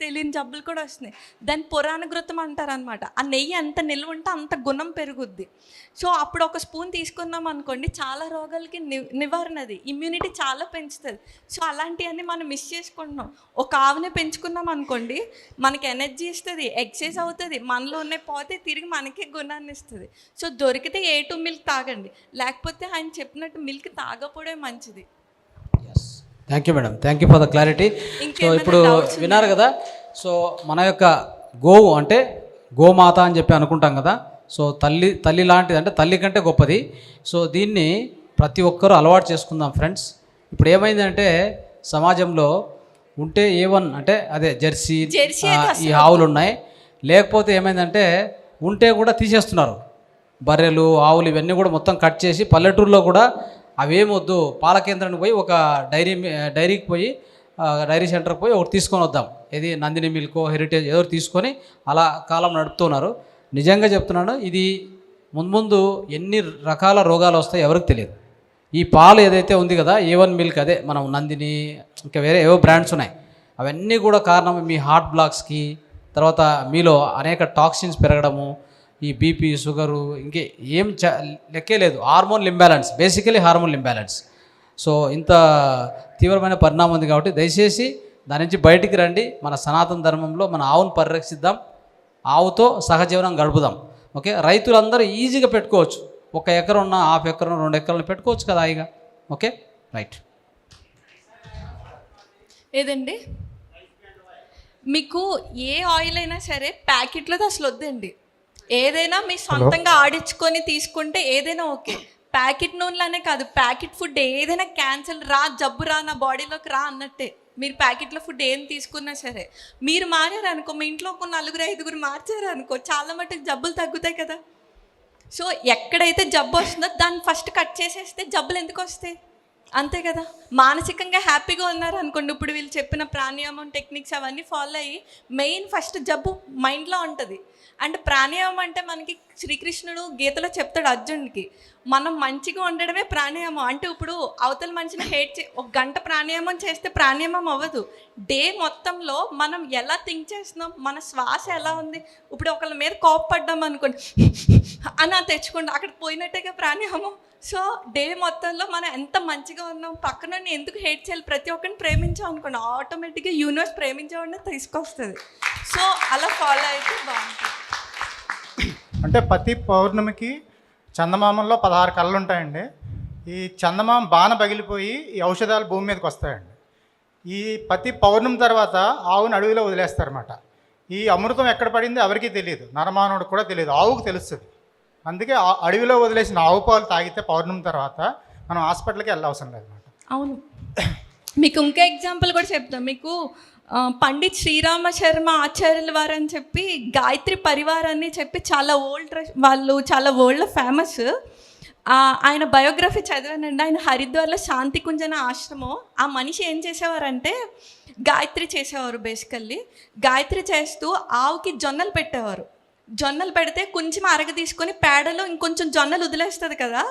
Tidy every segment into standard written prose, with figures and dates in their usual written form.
తెలియని జబ్బులు కూడా వస్తున్నాయి. దాన్ని పురాణ ఘృతం అంటారనమాట. ఆ నెయ్యి ఎంత నిల్వ ఉంటే అంత గుణం పెరుగుద్ది. సో అప్పుడు ఒక స్పూన్ తీసుకున్నాం అనుకోండి, చాలా రోగాలకి నివారణ, అది ఇమ్యూనిటీ చాలా పెంచుతుంది. సో అలాంటివన్నీ మనం మిస్ చేసుకుంటున్నాం. ఒక ఆవునే పెంచుకున్నాం అనుకోండి, మనకి ఎనర్జీ ఇస్తుంది, ఎక్సర్సైజ్ అవుతుంది, మనలో ఉన్నాయి పోతే తిరిగి మనకే గుణాన్ని ఇస్తుంది. సో దొరికితే A2 మిల్క్ తాగండి, లేకపోతే ఆయన చెప్పినట్టు మిల్క్ తాగకపోవడం మంచిది. Thank you madam, thank you for the clarity. So ఇప్పుడు విన్నారు కదా, సో మన యొక్క గోవు అంటే గోమాత అని చెప్పి అనుకుంటాం కదా. సో తల్లి లాంటిది, అంటే తల్లి కంటే గొప్పది. సో దీన్ని ప్రతి ఒక్కరూ అలవాటు చేసుకుందాం ఫ్రెండ్స్. ఇప్పుడు ఏమైందంటే సమాజంలో ఉంటే A1 అంటే అదే జెర్సీ ఈ ఆవులు ఉన్నాయి, లేకపోతే ఏమైందంటే ఉంటే కూడా తీసేస్తున్నారు. బర్రెలు ఆవులు ఇవన్నీ కూడా మొత్తం కట్ చేసి పల్లెటూరులో కూడా అవేమొద్దు, పాల కేంద్రానికి పోయి ఒక డైరీకి పోయి డైరీ సెంటర్కి పోయి ఒకటి తీసుకొని వద్దాం, ఇది నందిని మిల్కో హెరిటేజ్ ఏదో తీసుకొని అలా కాలం నడుపుతున్నారు. నిజంగా చెప్తున్నాను, ఇది ముందు ఎన్ని రకాల రోగాలు వస్తాయో ఎవరికి తెలియదు. ఈ పాలు ఏదైతే ఉంది కదా A1 మిల్క్, అదే మనం నందిని ఇంకా వేరే ఏవో బ్రాండ్స్ ఉన్నాయి, అవన్నీ కూడా కారణం మీ హార్ట్ బ్లాక్స్కి, తర్వాత మీలో అనేక టాక్సిన్స్ పెరగడము, ఈ బీపీ షుగరు, ఇంకే ఏం లెక్కే లేదు. Hormone imbalance, basically hormone imbalance. So ఇంత తీవ్రమైన పరిణామం ఉంది కాబట్టి దయచేసి దాని నుంచి బయటికి రండి. మన సనాతన ధర్మంలో మన ఆవును పరిరక్షిద్దాం, ఆవుతో సహజీవనం గడుపుదాం. ఓకే, రైతులందరూ ఈజీగా పెట్టుకోవచ్చు. 1 ఎకరం ఉన్న, 1/2 ఎకరం 2 ఎకరాలను పెట్టుకోవచ్చు కదా హాయిగా. Okay right. ఏదండి, మీకు ఏ ఆయిల్ అయినా సరే ప్యాకెట్లో అసలు వద్దండి. ఏదైనా మీ సొంతంగా ఆడించుకొని తీసుకుంటే ఏదైనా ఓకే. ప్యాకెట్ నూనెలనే కాదు, ప్యాకెట్ ఫుడ్ ఏదైనా క్యాన్సర్ జబ్బు రా నా బాడీలోకి రా అన్నట్టే. మీరు ప్యాకెట్లో ఫుడ్ ఏం తీసుకున్నా సరే, మీరు మారారు అనుకో, మీ ఇంట్లో ఒక 4-5 మార్చారు అనుకో, చాలా మటుకు జబ్బులు తగ్గుతాయి కదా. సో ఎక్కడైతే జబ్బు వస్తుందో దాన్ని ఫస్ట్ కట్ చేసేస్తే జబ్బులు ఎందుకు వస్తాయి, అంతే కదా. మానసికంగా హ్యాపీగా ఉన్నారు అనుకోండి, ఇప్పుడు వీళ్ళు చెప్పిన ప్రాణాయామం టెక్నిక్స్ అవన్నీ ఫాలో అయ్యి మెయిన్ ఫస్ట్ జబ్బు మైండ్లో ఉంటుంది. అండ్ ప్రాణాయామం అంటే మనకి శ్రీకృష్ణుడు గీతలో చెప్తాడు అర్జునుడికి, మనం మంచిగా ఉండడమే ప్రాణాయామం. అంటే ఇప్పుడు అవతల మనిషిని ఒక గంట ప్రాణాయామం చేస్తే ప్రాణాయామం అవ్వదు. డే మొత్తంలో మనం ఎలా థింక్ చేస్తున్నాం, మన శ్వాస ఎలా ఉంది. ఇప్పుడు ఒకళ్ళ మీద కోపపడ్డాం అనుకోండి అని తెచ్చుకోండి, అక్కడ పోయినట్టేగా ప్రాణాయామం. సో డే మొత్తంలో మనం ఎంత మంచిగా ఉన్నాం, పక్కన ఎందుకు హేట్ చేయాలి, ప్రతి ఒక్కరిని ప్రేమించాం అనుకోండి, ఆటోమేటిక్గా యూనివర్స్ ప్రేమించామని తీసుకొస్తుంది. సో అలా ఫాలో అయితే బాగుంటుంది. అంటే ప్రతి పౌర్ణమికి చందమామంలో 16 కళలు ఉంటాయండి. ఈ చందమామ బాణ పగిలిపోయి ఈ ఔషధాలు భూమి మీదకి వస్తాయండి. ఈ ప్రతి పౌర్ణమి తర్వాత ఆవుని అడవిలో వదిలేస్తారన్నమాట. ఈ అమృతం ఎక్కడ పడింది ఎవరికీ తెలియదు, నరమానవుడికి కూడా తెలియదు, ఆవుకు తెలుస్తుంది. అందుకే అడవిలో వదిలేసిన ఆవు పాలు తాగితే పౌర్ణమి తర్వాత మనం హాస్పిటల్కి వెళ్ళవసరం లేదన్నమాట. అవును, మీకు ఇంకా ఎగ్జాంపుల్ కూడా చెప్తాం. మీకు పండిత్ శ్రీరామ శర్మ ఆచార్యుల వారు అని చెప్పి గాయత్రి పరివారాన్ని చెప్పి చాలా వాళ్ళు చాలా వరల్డ్లో ఫేమస్. ఆయన బయోగ్రఫీ చదివానండి. ఆయన హరిద్వార్లో శాంతి కుంజన ఆశ్రమం. ఆ మనిషి ఏం చేసేవారంటే గాయత్రి చేసేవారు. బేసికల్లీ గాయత్రి చేస్తూ ఆవుకి జొన్నలు పెట్టేవారు. జొన్నలు పెడితే కొంచెం అరగ తీసుకొని పేడలో ఇంకొంచెం జొన్నలు వదిలేస్తుంది కదా,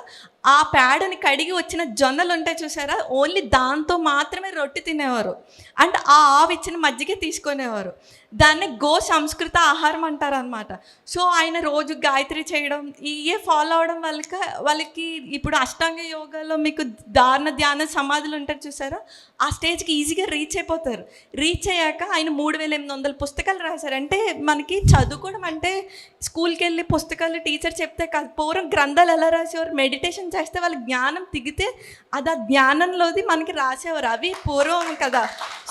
ఆ పేడని కడిగి వచ్చిన జొన్నలు ఉంటాయి చూసారా, ఓన్లీ దాంతో మాత్రమే రొట్టె తినేవారు. అండ్ ఆ ఆవు ఇచ్చిన మజ్జిగ తీసుకునేవారు. దాన్ని గో సంస్కృత ఆహారం అంటారు అనమాట. సో ఆయన రోజు గాయత్రి చేయడం ఇవే ఫాలో అవడం వాళ్ళకి ఇప్పుడు అష్టాంగ యోగాలో మీకు ధారణ ధ్యాన సమాధులు ఉంటారు చూసారా, ఆ స్టేజ్కి ఈజీగా రీచ్ అయిపోతారు. రీచ్ అయ్యాక ఆయన 3800 పుస్తకాలు రాశారు. అంటే మనకి చదువుకోవడం అంటే స్కూల్కి వెళ్ళి పుస్తకాలు టీచర్ చెప్తే కాదు, పూర్వం గ్రంథాలు ఎలా రాసేవారు, మెడిటేషన్ చేస్తే వాళ్ళ జ్ఞానం దిగితే అది ఆ జ్ఞానంలోది మనకి రాసేవారు. అవి పూర్వం కదా.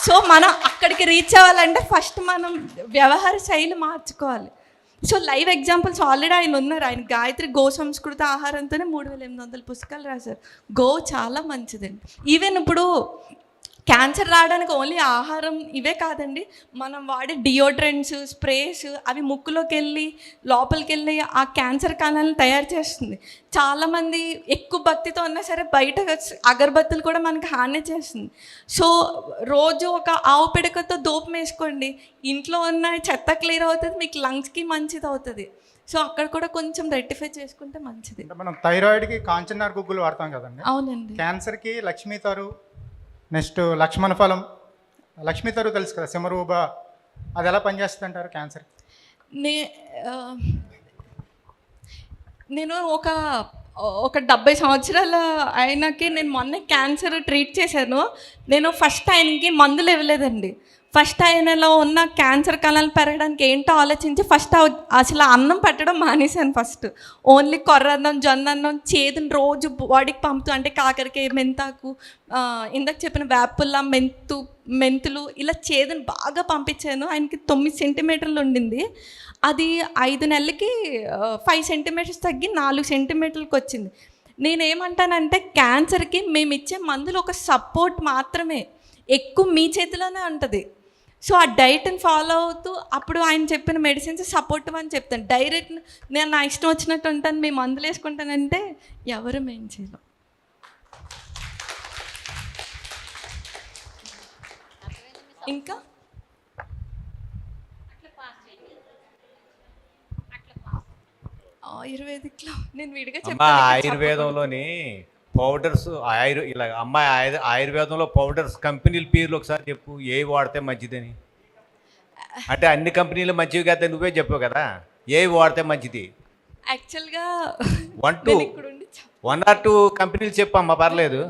సో మనం అక్కడికి రీచ్ అవ్వాలంటే ఫస్ట్ మనం వ్యవహార శైలి మార్చుకోవాలి. సో లైవ్ ఎగ్జాంపుల్స్ ఆల్రెడీ ఆయన ఉన్నారు. ఆయన గాయత్రి గో సంస్కృత ఆహారంతోనే 3800 పుస్తకాలు రాశారు. గో చాలా మంచిదండి. ఈవెన్ ఇప్పుడు క్యాన్సర్ రావడానికి ఓన్లీ ఆహారం ఇవే కాదండి, మనం వాడే డియోడ్రెంట్స్ స్ప్రేస్ అవి ముక్కులోకి వెళ్ళి లోపలికి వెళ్ళి ఆ క్యాన్సర్ కణాలను తయారు చేస్తుంది. చాలామంది ఎక్కువ భక్తితో ఉన్నా సరే బయట అగరబత్తులు కూడా మనకి హాని చేస్తుంది. సో రోజు ఒక ఆవు పిడకతో దూపం వేసుకోండి, ఇంట్లో ఉన్న చెత్త క్లియర్ అవుతుంది, మీకు లంగ్స్కి మంచిది అవుతుంది. సో అక్కడ కూడా కొంచెం రెక్టిఫై చేసుకుంటే మంచిది. మనం థైరాయిడ్కి కాంచనార్ గుగ్గులు వాడతాం కదండి. అవునండి. క్యాన్సర్కి లక్ష్మీ తరు, నెక్స్ట్ లక్ష్మణ ఫలం, లక్ష్మీ తరు తెలుసు కదా, సిమరూబ, అది ఎలా పనిచేస్తుంది అంటారు క్యాన్సర్? నే ఆ, నేను ఒక 70 సంవత్సరాల ఆయనకి నేను మొన్న క్యాన్సర్ ట్రీట్ చేశాను. నేను ఫస్ట్ ఆయనకి మందులు ఇవ్వలేదండి. ఫస్ట్ ఆయనలో ఉన్న క్యాన్సర్ కణాలు పెరగడానికి ఏంటో ఆలోచించి అసలు అన్నం పెట్టడం మానేశాను. ఫస్ట్ ఓన్లీ కొర్రన్నం, జొన్న అన్నం, చేదుని రోజు బాడీకి పంపుతూ, అంటే కాకరకాయ, మెంతాకు, ఇందాక చెప్పిన వేపుల్ల, మెంతులు ఇలా చేదుని బాగా పంపించాను. ఆయనకి 9 సెంటీమీటర్లు ఉండింది. అది 5 నెలలకి 5 సెంటీమీటర్స్ తగ్గి 4 సెంటీమీటర్లకు వచ్చింది. నేనేమంటానంటే క్యాన్సర్కి మేము ఇచ్చే మందులు ఒక సపోర్ట్ మాత్రమే, ఎక్కువ మీ చేతిలోనే ఉంటుంది. సో ఆ డైట్ని ఫాలో అవుతూ అప్పుడు ఆయన చెప్పిన మెడిసిన్స్ సపోర్ట్ అని చెప్తాను. డైరెక్ట్ నేను నా ఇష్టం వచ్చినట్టు ఉంటాను, మీ మందులు వేసుకుంటానంటే ఎవరు మేము చేయలేం. ఇంకా ఆయుర్వేదిక్లో నేను విడిగా ఆయుర్వేదంలోని పౌడర్స్ ఇలా అమ్మాయి ఆయుర్వేదంలో పౌడర్స్ కంపెనీల పేర్లు ఒకసారి చెప్పు, ఏవి వాడితే మంచిదని. అంటే అన్ని కంపెనీలు మంచివి కదా, నువ్వే చెప్పావు కదా, ఏవి వాడితే మంచిది. యాక్చువల్గా 1 or 2 కంపెనీలు చెప్పమ్మా, పర్లేదు.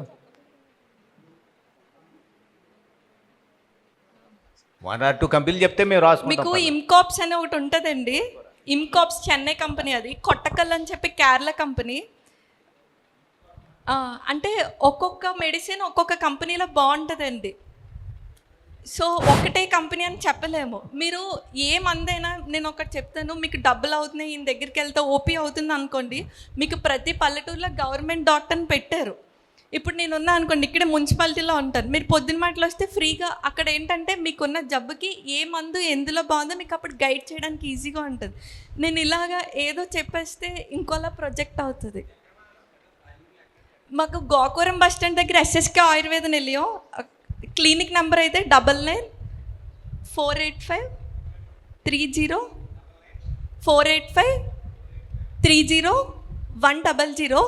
1 or 2 కంపెనీలు చెప్తే మేము రాసుకుంటాం. మీకు ఇమ్కాప్స్ అనే ఒకటి ఉంటుందండి. ఇమ్కాప్స్ చెన్నై కంపెనీ, అది కొట్టకల్ అని చెప్పి కేరళ కంపెనీ. అంటే ఒక్కొక్క మెడిసిన్ ఒక్కొక్క కంపెనీలో బాగుంటుందండి. సో ఒకటే కంపెనీ అని చెప్పలేము. మీరు ఏ మందైనా నేను ఒకటి చెప్తాను, మీకు డబ్బులు అవుతున్నాయి, ఈయన దగ్గరికి వెళ్తే ఓపీ అవుతుంది అనుకోండి, మీకు ప్రతి పల్లెటూరులో గవర్నమెంట్ డాక్టర్ని పెట్టారు. ఇప్పుడు నేను ఉన్నా అనుకోండి, ఇక్కడ మున్సిపాలిటీలో ఉంటాను, మీరు పొద్దున మాటలు వస్తే ఫ్రీగా అక్కడ ఏంటంటే మీకున్న జబ్బుకి ఏ మందు ఎందులో బాగుందో మీకు అప్పుడు గైడ్ చేయడానికి ఈజీగా ఉంటుంది. నేను ఇలాగా ఏదో చెప్పేస్తే ఇంకోలా ప్రొజెక్ట్ అవుతుంది. మాకు గోకవరం బస్ స్టాండ్ దగ్గర SSK Ayurveda Nilayam, clinic number అయితే 9948530100.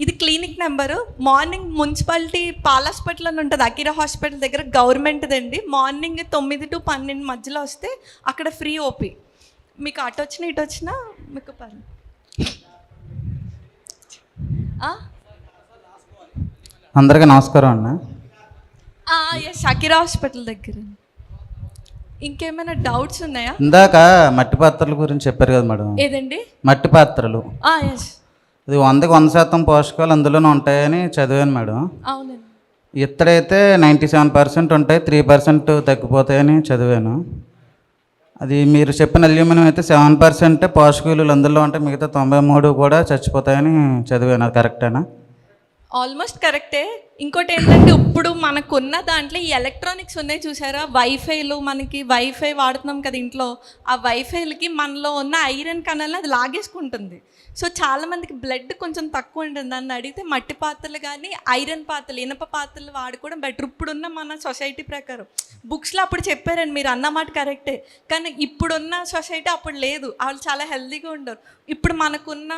ఇది clinic number. Morning municipality Paul hospital అని ఉంటుంది, అకిరా హాస్పిటల్ దగ్గర, గవర్నమెంట్దండి. మార్నింగ్ 9 to 12 మధ్యలో వస్తే అక్కడ ఫ్రీ ఓపీ. మీకు అటు వచ్చినా ఇటు వచ్చినా మీకు పర్లేదు. అందరికీ నమస్కారం అన్న. ఎస్, అకిరా హాస్పిటల్ దగ్గర. ఇంకేమైనా డౌట్స్ ఉన్నాయా? ఇందాక మట్టి పాత్రల గురించి చెప్పారు కదా మేడం. ఏదండి? మట్టి పాత్రలు. ఎస్, ఇది 100కి 100% పోషకాలు అందులోనే ఉంటాయని చదివాను మేడం. అవునండి. ఇత్తడైతే 97% ఉంటాయి, 3% తగ్గిపోతాయని చదివాను. అది మీరు చెప్పిన అల్యూమినియం అయితే 7% పోషకాలు అందులో ఉంటాయి, మిగతా 93 కూడా చచ్చిపోతాయని చదివాను. అది కరెక్టేనా? ఆల్మోస్ట్ కరెక్టే. ఇంకోటి ఏంటంటే ఇప్పుడు మనకున్న దాంట్లో ఈ ఎలక్ట్రానిక్స్ ఉన్నాయి చూసారా, వైఫైలు, మనకి వైఫై వాడుతున్నాం కదా ఇంట్లో, ఆ వైఫైలకి మనలో ఉన్న ఐరన్ కణాలను అది లాగేసుకుంటుంది. సో చాలామందికి బ్లడ్ కొంచెం తక్కువ ఉంటుంది. దాన్ని అడిగితే మట్టి పాత్రలు కానీ ఐరన్ పాత్రలు, ఇనప పాత్రలు వాడుకోవడం బెటర్. ఇప్పుడున్న మన సొసైటీ ప్రకారం బుక్స్లో అప్పుడు చెప్పారండి, మీరు అన్నమాట కరెక్టే, కానీ ఇప్పుడున్న సొసైటీ అప్పుడు లేదు, వాళ్ళు చాలా హెల్తీగా ఉండరు. ఇప్పుడు మనకున్న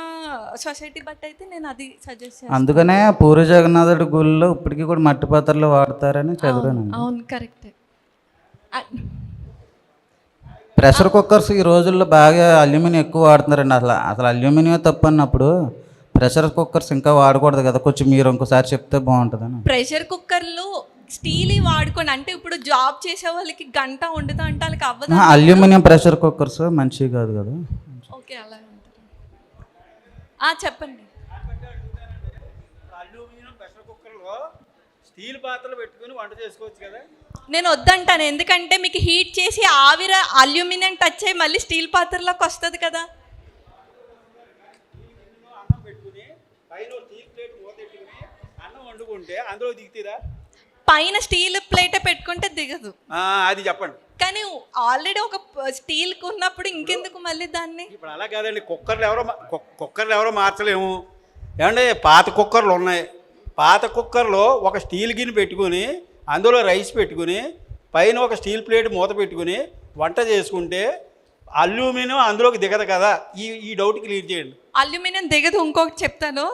సొసైటీ బట్టి అయితే నేను అది సజెస్ట్ చేస్తాను. అందుకనే పూరి జగన్నాథుడి గుళ్ళో ఇప్పటికీ కూడా మట్టి పాత్రలు వాడతారని చదివాను. అవును, కరెక్టే. ప్రెషర్ కుక్కర్స్ ఈ రోజుల్లో బాగా అల్యూమినియం ఎక్కువ వాడుతున్నారండి. అసలు అల్యూమినియం తప్పు అన్నప్పుడు ప్రెషర్ కుక్కర్స్ ఇంకా వాడకూడదు కదా, కొంచెం మీరు ఇంకోసారి చెప్తే బాగుంటుందని. ప్రెషర్ కుక్కర్లు స్టీల్ వాడుకోండి, అంటే ఇప్పుడు జాబ్ చేసే వాళ్ళకి గంట వండుతా అంటే వాళ్ళకి అవ్వదు. అల్యూమినియం ప్రెషర్ కుక్కర్స్ మంచివి కాదు కదా. ఓకే, అలా చెప్పండి. అల్యూమినియం ప్రెషర్ కుక్కర్లో స్టీల్ పాత్రలు పెట్టుకుని వంట చేసుకోవచ్చు కదా. నేను వద్దంటాను, ఎందుకంటే మీకు హీట్ చేసి ఆవిర అల్యూమినియం టచ్ అయ్యి మళ్ళీ స్టీల్ పాత్రలోకి వస్తుంది కదా. అన్నం పెట్టుకుని పైన స్టీల్ ప్లేట్ మూత పెట్టుకుని అన్నం వండుకుంటే అందులో దిగుతుందా? పైన స్టీల్ ప్లేటే పెట్టుకుంటే దిగదు. అది చెప్పండి. కానీ ఆల్రెడీ ఒక స్టీల్ ఉన్నప్పుడు ఇంకెందుకు మళ్ళీ దాన్ని? ఇప్పుడు అలా కాదండి, కుక్కర్లు ఎవరో మార్చలేము. ఏమంటే పాత కుక్కర్లు ఉన్నాయి, పాత కుక్కర్లో ఒక స్టీల్ గిన్నె పెట్టుకుని అందులో రైస్ పెట్టుకుని పైన ఒక స్టీల్ ప్లేట్ మూత పెట్టుకుని వంట చేసుకుంటే అల్యూమినియం అందులోకి దిగదు కదా. ఈ డౌట్ క్లియర్ చేయండి. అల్యూమినియం దిగదు. ఇంకొకటి చెప్తాను,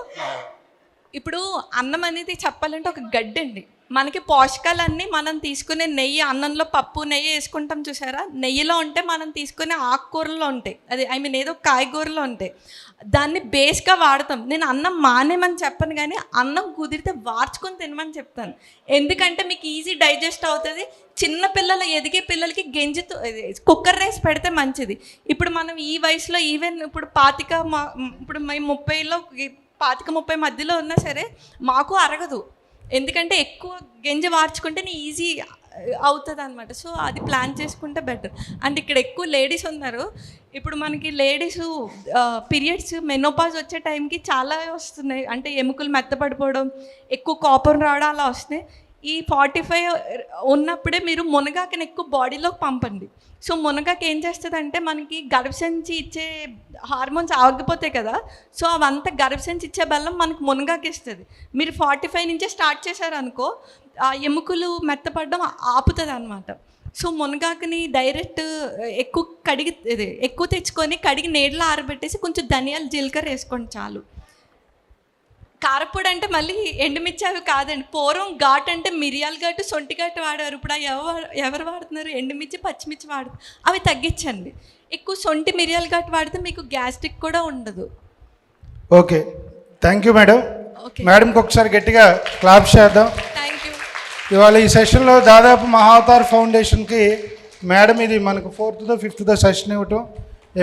ఇప్పుడు అన్నం అనేది చెప్పాలంటే ఒక గడ్డి అండి, మనకి పోషకాలన్నీ మనం తీసుకునే నెయ్యి, అన్నంలో పప్పు నెయ్యి వేసుకుంటాం చూసారా, నెయ్యిలో ఉంటే మనం తీసుకునే ఆకుకూరలో ఉంటాయి, అది ఏదో కాయగూరలో ఉంటాయి, దాన్ని బేస్గా వాడతాం. నేను అన్నం మానేమని చెప్పను, కానీ అన్నం కుదిరితే వార్చుకొని తినమని చెప్తాను. ఎందుకంటే మీకు ఈజీ డైజెస్ట్ అవుతుంది. చిన్న పిల్లలు, ఎదిగే పిల్లలకి గంజితో కుక్కర్ రైస్ పెడితే మంచిది. ఇప్పుడు మనం ఈ వయసులో ఈవెన్ ఇప్పుడు ఇప్పుడు మేము 25-30 మధ్యలో ఉన్నా సరే మాకు అరగదు. ఎందుకంటే ఎక్కువ గంజి వార్చుకుంటేనే ఈజీ అవుతుంది అనమాట. సో అది ప్లాన్ చేసుకుంటే బెటర్. అండ్ ఇక్కడ ఎక్కువ లేడీస్ ఉన్నారు. ఇప్పుడు మనకి లేడీస్ పీరియడ్స్, మెనోపాజ్ వచ్చే టైంకి చాలా వస్తున్నాయి. అంటే ఎముకలు మెత్తపడిపోవడం, ఎక్కువ కాపర్ రావడం అలా వస్తున్నాయి. ఈ 45 ఉన్నప్పుడే మీరు మునగాకుని ఎక్కువ బాడీలోకి పంపండి. సో మునగాకు ఏం చేస్తుందంటే మనకి గర్భసంచి ఇచ్చే హార్మోన్స్ ఆగిపోతాయి కదా, సో అవంతా గర్భసంచి ఇచ్చే బెల్లం మనకు మునగాకు ఇస్తుంది. మీరు 45 నుంచే స్టార్ట్ చేశారనుకో ఆ ఎముకలు మెత్తపడడం ఆపుతుంది అనమాట. సో మునగాకుని డైరెక్ట్ ఎక్కువ తెచ్చుకొని కడిగి నీడలో ఆరబెట్టేసి కొంచెం ధనియాలు, జీలకర్ర వేసుకోండి చాలు. కారపొడి అంటే మళ్ళీ ఎండుమిర్చి అవి కాదండి. పూర్వం ఘాట్ అంటే మిరియాల ఘాటు, సొంటి ఘాటు వాడారు. ఇప్పుడు ఎవరు వాడుతున్నారు? ఎండుమిర్చి, పచ్చిమిర్చి వాడుతున్నారు. అవి తగ్గించండి. ఎక్కువ సొంటి మిరియాల ఘాటు వాడితే మీకు గ్యాస్ట్రిక్ కూడా ఉండదు. Okay, thank you madam. Okay మేడంకి ఒకసారి గట్టిగా క్లాప్ చేద్దాం. Thank you. ఇవాళ ఈ సెషన్లో దాదాపు మహావతార్ ఫౌండేషన్కి మేడం ఇది మనకు 4th, 5th సెషన్ ఇవ్వటం,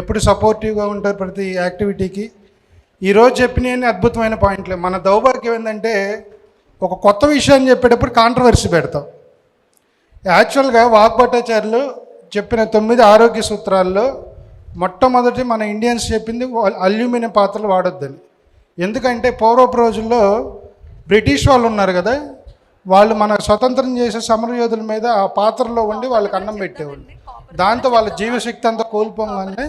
ఎప్పుడు సపోర్టివ్గా ఉంటారు ప్రతి యాక్టివిటీకి. ఈరోజు చెప్పినవన్నీ అద్భుతమైన పాయింట్లే. మన దౌర్భాగ్యం ఏంటంటే ఒక కొత్త విషయాన్ని చెప్పేటప్పుడు కాంట్రవర్సీ పెడతాం. యాక్చువల్గా వాగ్భటాచార్యులు చెప్పిన 9 ఆరోగ్య సూత్రాల్లో మొట్టమొదటి మన ఇండియన్స్ చెప్పింది అల్యూమినియం పాత్రలు వాడొద్దని. ఎందుకంటే పూర్వపు రోజుల్లో బ్రిటిష్ వాళ్ళు ఉన్నారు కదా, వాళ్ళు మన స్వతంత్రం చేసే సమరయోధుల మీద ఆ పాత్రలో ఉండి వాళ్ళకి అన్నం పెట్టేవాళ్ళు. దాంతో వాళ్ళ జీవశక్తి అంతా కోల్పోగానే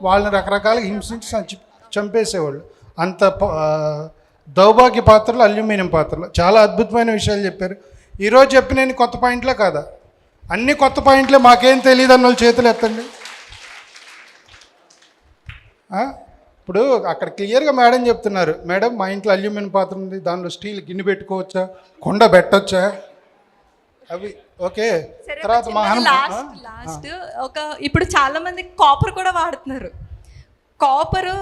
వాళ్ళని రకరకాలుగా హింసించి చంపేసేవాళ్ళు. అంత దౌర్భాగ్య పాత్రలు అల్యూమినియం పాత్రలు. చాలా అద్భుతమైన విషయాలు చెప్పారు. ఈరోజు చెప్పిన కొత్త పాయింట్లే కాదా? అన్ని కొత్త పాయింట్లే. మాకేం తెలియదు అన్న వాళ్ళు చేతులు ఎత్తండి. ఇప్పుడు అక్కడ క్లియర్గా మేడం చెప్తున్నారు, మేడం మా ఇంట్లో అల్యూమినియం పాత్ర ఉంది, దానిలో స్టీల్ గిన్నె పెట్టుకోవచ్చా, కొండ పెట్టొచ్చా, అవి ఓకే. తర్వాత లాస్ట్ ఇప్పుడు చాలా మంది కాపర్ కూడా వాడుతున్నారు. కాపరు